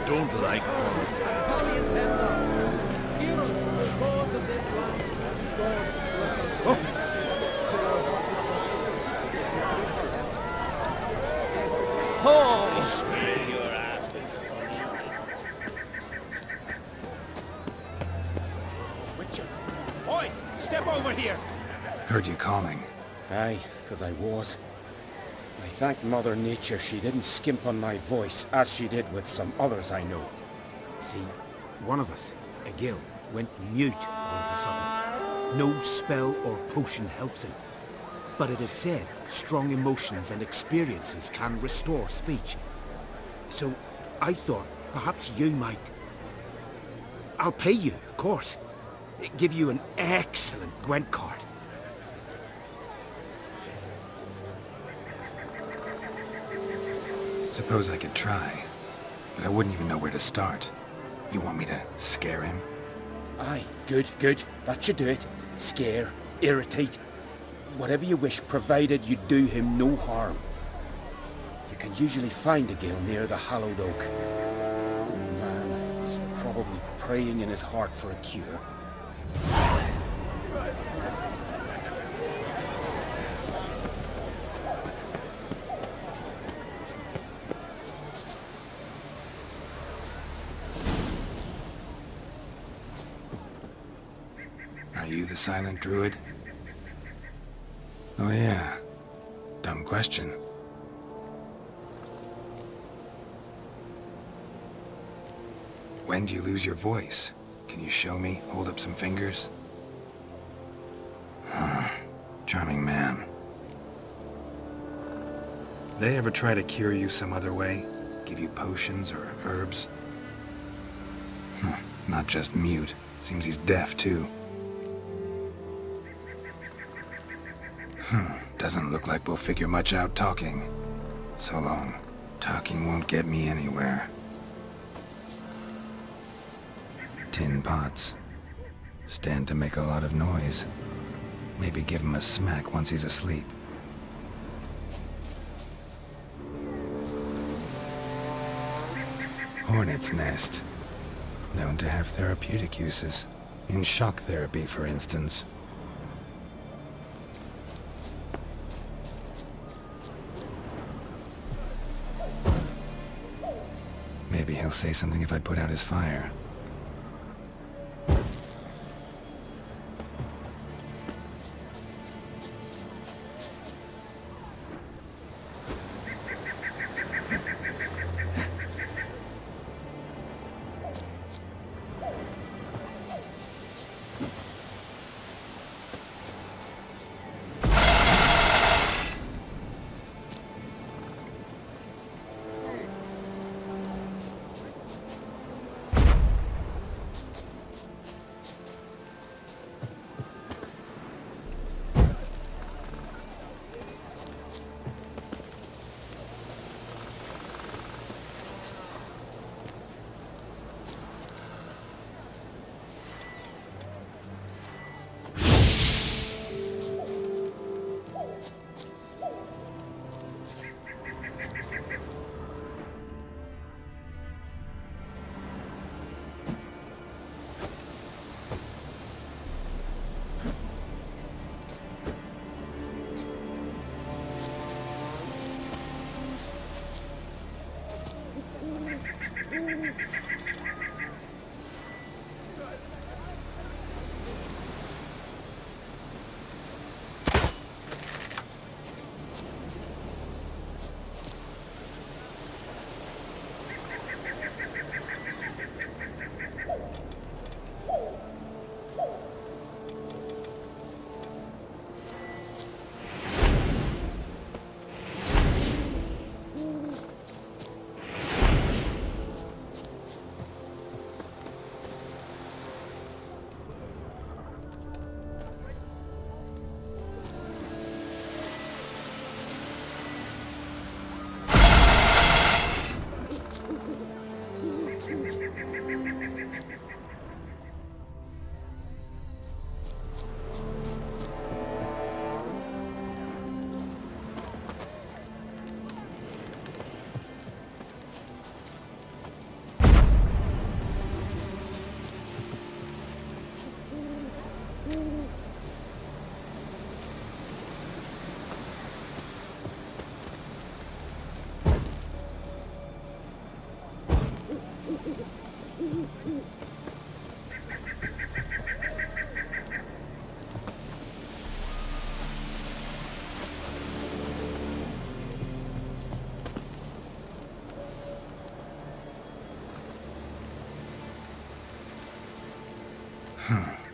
N: Don't like her.
M: Smell your aspens.
E: Witcher! Oi! Step over here!
D: Heard you calling.
Q: Aye, 'cause I was. I thank Mother Nature she didn't skimp on my voice, as she did with some others I know.
I: See, one of us, a gill, went mute all of a sudden. No spell or potion helps him. But it is said strong emotions and experiences can restore speech. So I thought perhaps you might... I'll pay you, of course. Give you an excellent Gwent card.
D: Suppose I could try, but I wouldn't even know where to start. You want me to scare him?
Q: Aye, good, good. That should do it. Scare, irritate. Whatever you wish, provided you do him no harm. You can usually find a gill near the hallowed oak. Oh man, he's probably praying in his heart for a cure.
D: Are you the silent druid? Oh yeah. Dumb question. When do you lose your voice? Can you show me? Hold up some fingers? Charming man. They ever try to cure you some other way? Give you potions or herbs? Not just mute. Seems he's deaf, too. Doesn't look like we'll figure much out talking. So long. Talking won't get me anywhere. Tin pots. Stand to make a lot of noise. Maybe give him a smack once he's asleep. Hornet's nest. Known to have therapeutic uses. In shock therapy, for instance. Maybe he'll say something if I put out his fire.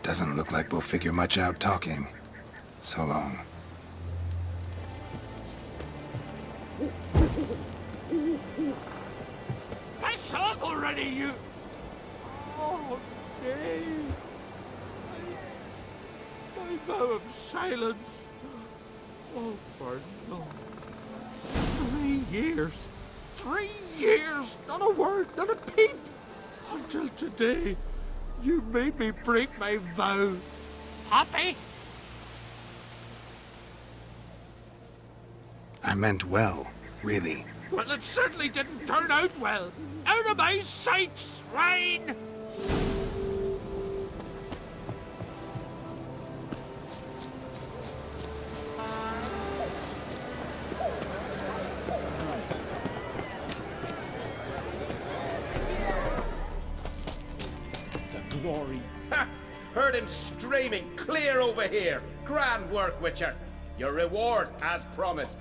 D: Doesn't look like we'll figure much out talking. So long.
L: Piss off already, you... Oh, Dave. My vow of silence. Oh, for no. 3 years. 3 years! Not a word, not a peep! Until today, you made me break my vow. Happy?
D: I meant well, really.
L: Well, it certainly didn't turn out well. Out of my sight, swine!
M: The glory.
Q: Ha! Heard him screaming, clear over here. Grand work, Witcher. Your reward, as promised.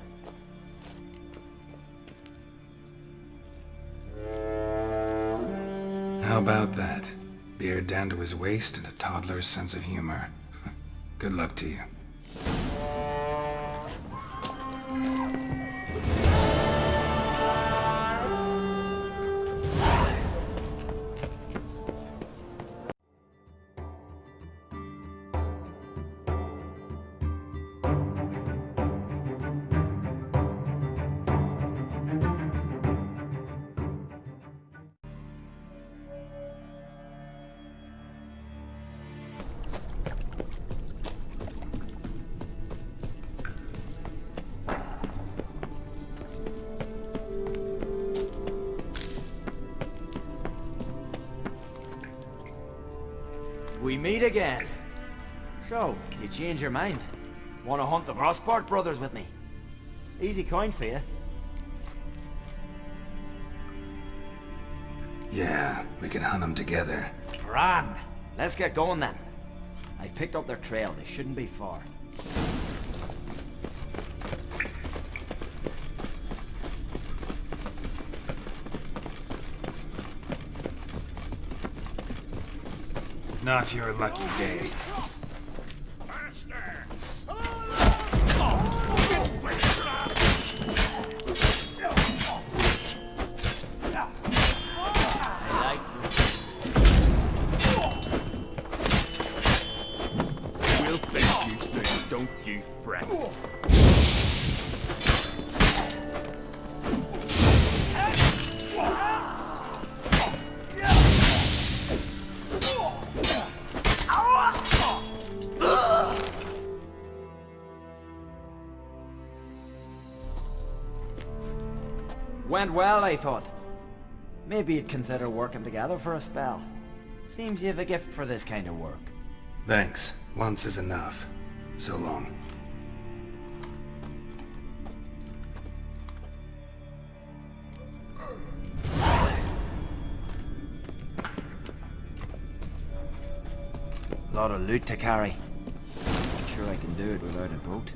D: How about that? Beard down to his waist and a toddler's sense of humor. Good luck to you.
R: We meet again. So, you change your mind? Want to hunt the Grossbart brothers with me? Easy coin for you.
D: Yeah, we can hunt them together.
R: Grand. Let's get going then. I've picked up their trail. They shouldn't be far.
D: Not your lucky day.
O: We'll fix you soon, don't you fret.
R: Went well, I thought. Maybe you'd consider working together for a spell. Seems you have a gift for this kind of work.
D: Thanks. Once is enough. So long.
R: A lot of loot to carry. Not sure I can do it without a boat.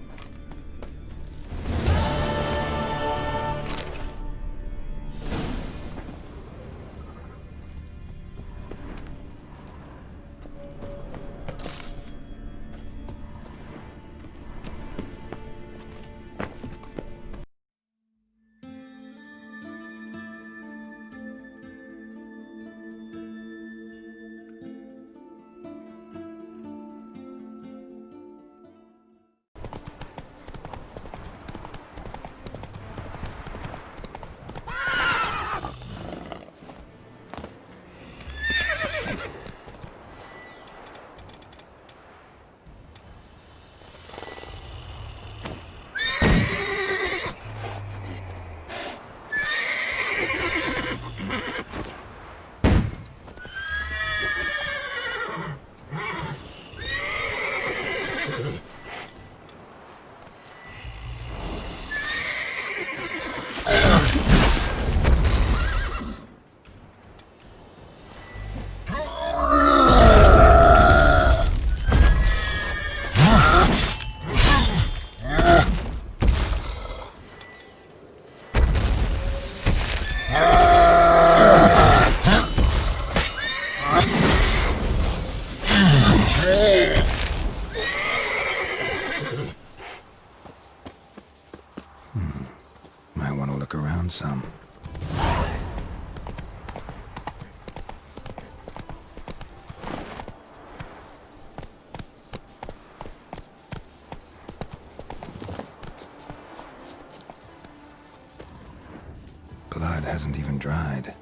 D: hasn't even dried.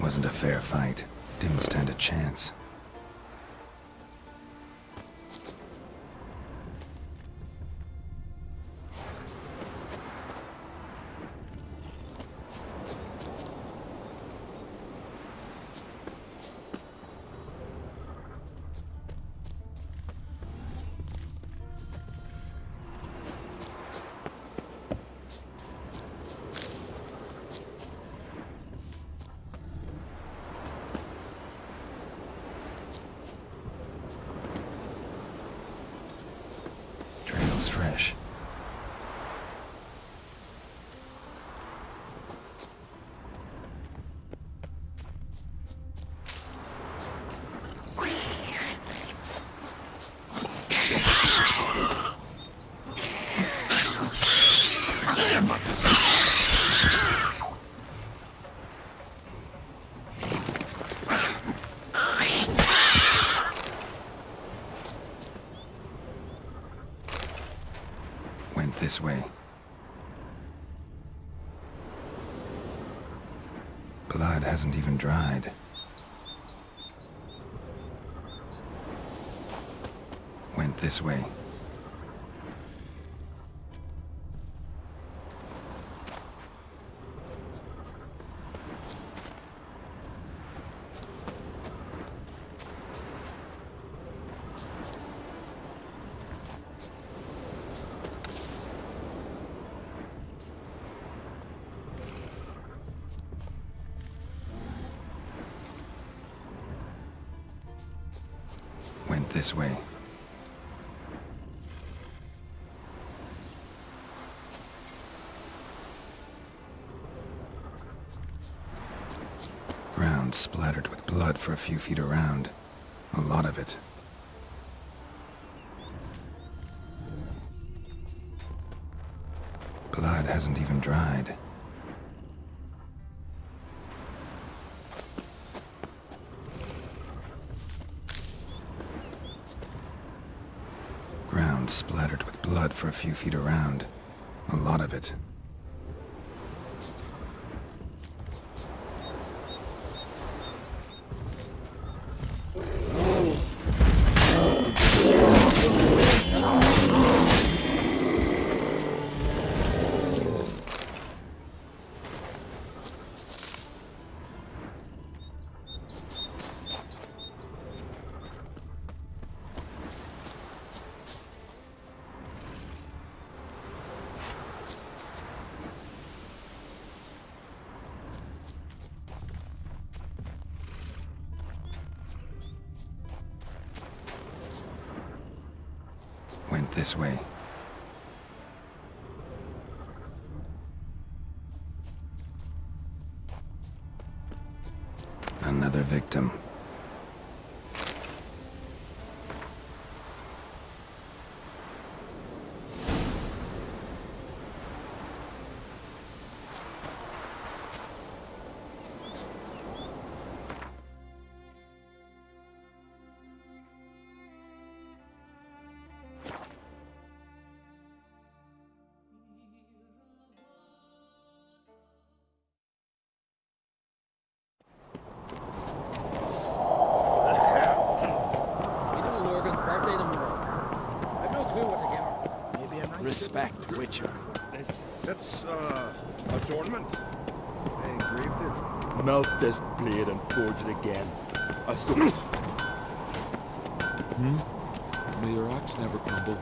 D: Wasn't a fair fight. Didn't stand a chance. Fresh. Went this way. Blood hasn't even dried. Went this way. Went this way. Ground splattered with blood for a few feet around. A lot of it. Blood hasn't even dried. Ground splattered with blood for a few feet around. A lot of it. Went this way. Another victim.
I: Respect, Witcher.
E: That's adornment. I engraved it. Melt this blade and forge it again.
L: May your axe never crumble.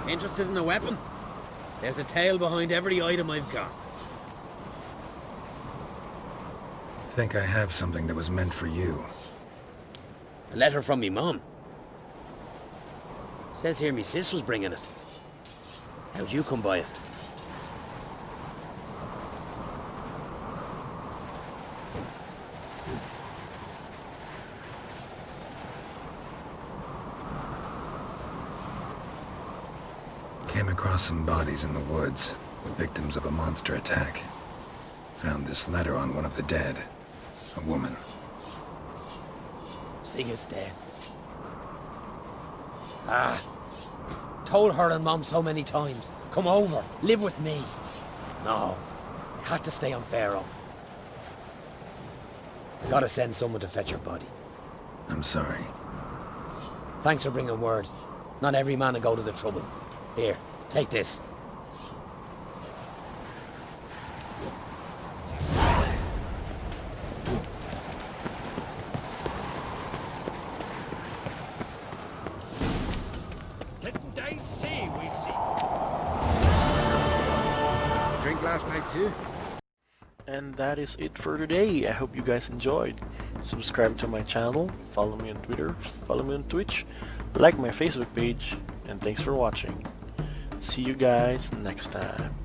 C: Interested in a weapon? There's a tale behind every item I've got.
D: Think I have something that was meant for you.
C: A letter from me mum. Says here me sis was bringing it. How'd you come by it?
D: Came across some bodies in the woods, victims of a monster attack. Found this letter on one of the dead. A woman.
C: Sigga's dead. Ah. Told her and Mom so many times. Come over, live with me. No. I had to stay on Pharaoh. I gotta send someone to fetch her body.
D: I'm sorry.
C: Thanks for bringing word. Not every man will go to the trouble. Here, take this.
L: Didn't they say we'd see?
I: Drink last night too?
A: And that is it for today. I hope you guys enjoyed. Subscribe to my channel, follow me on Twitter, follow me on Twitch, like my Facebook page, and thanks for watching. See you guys next time.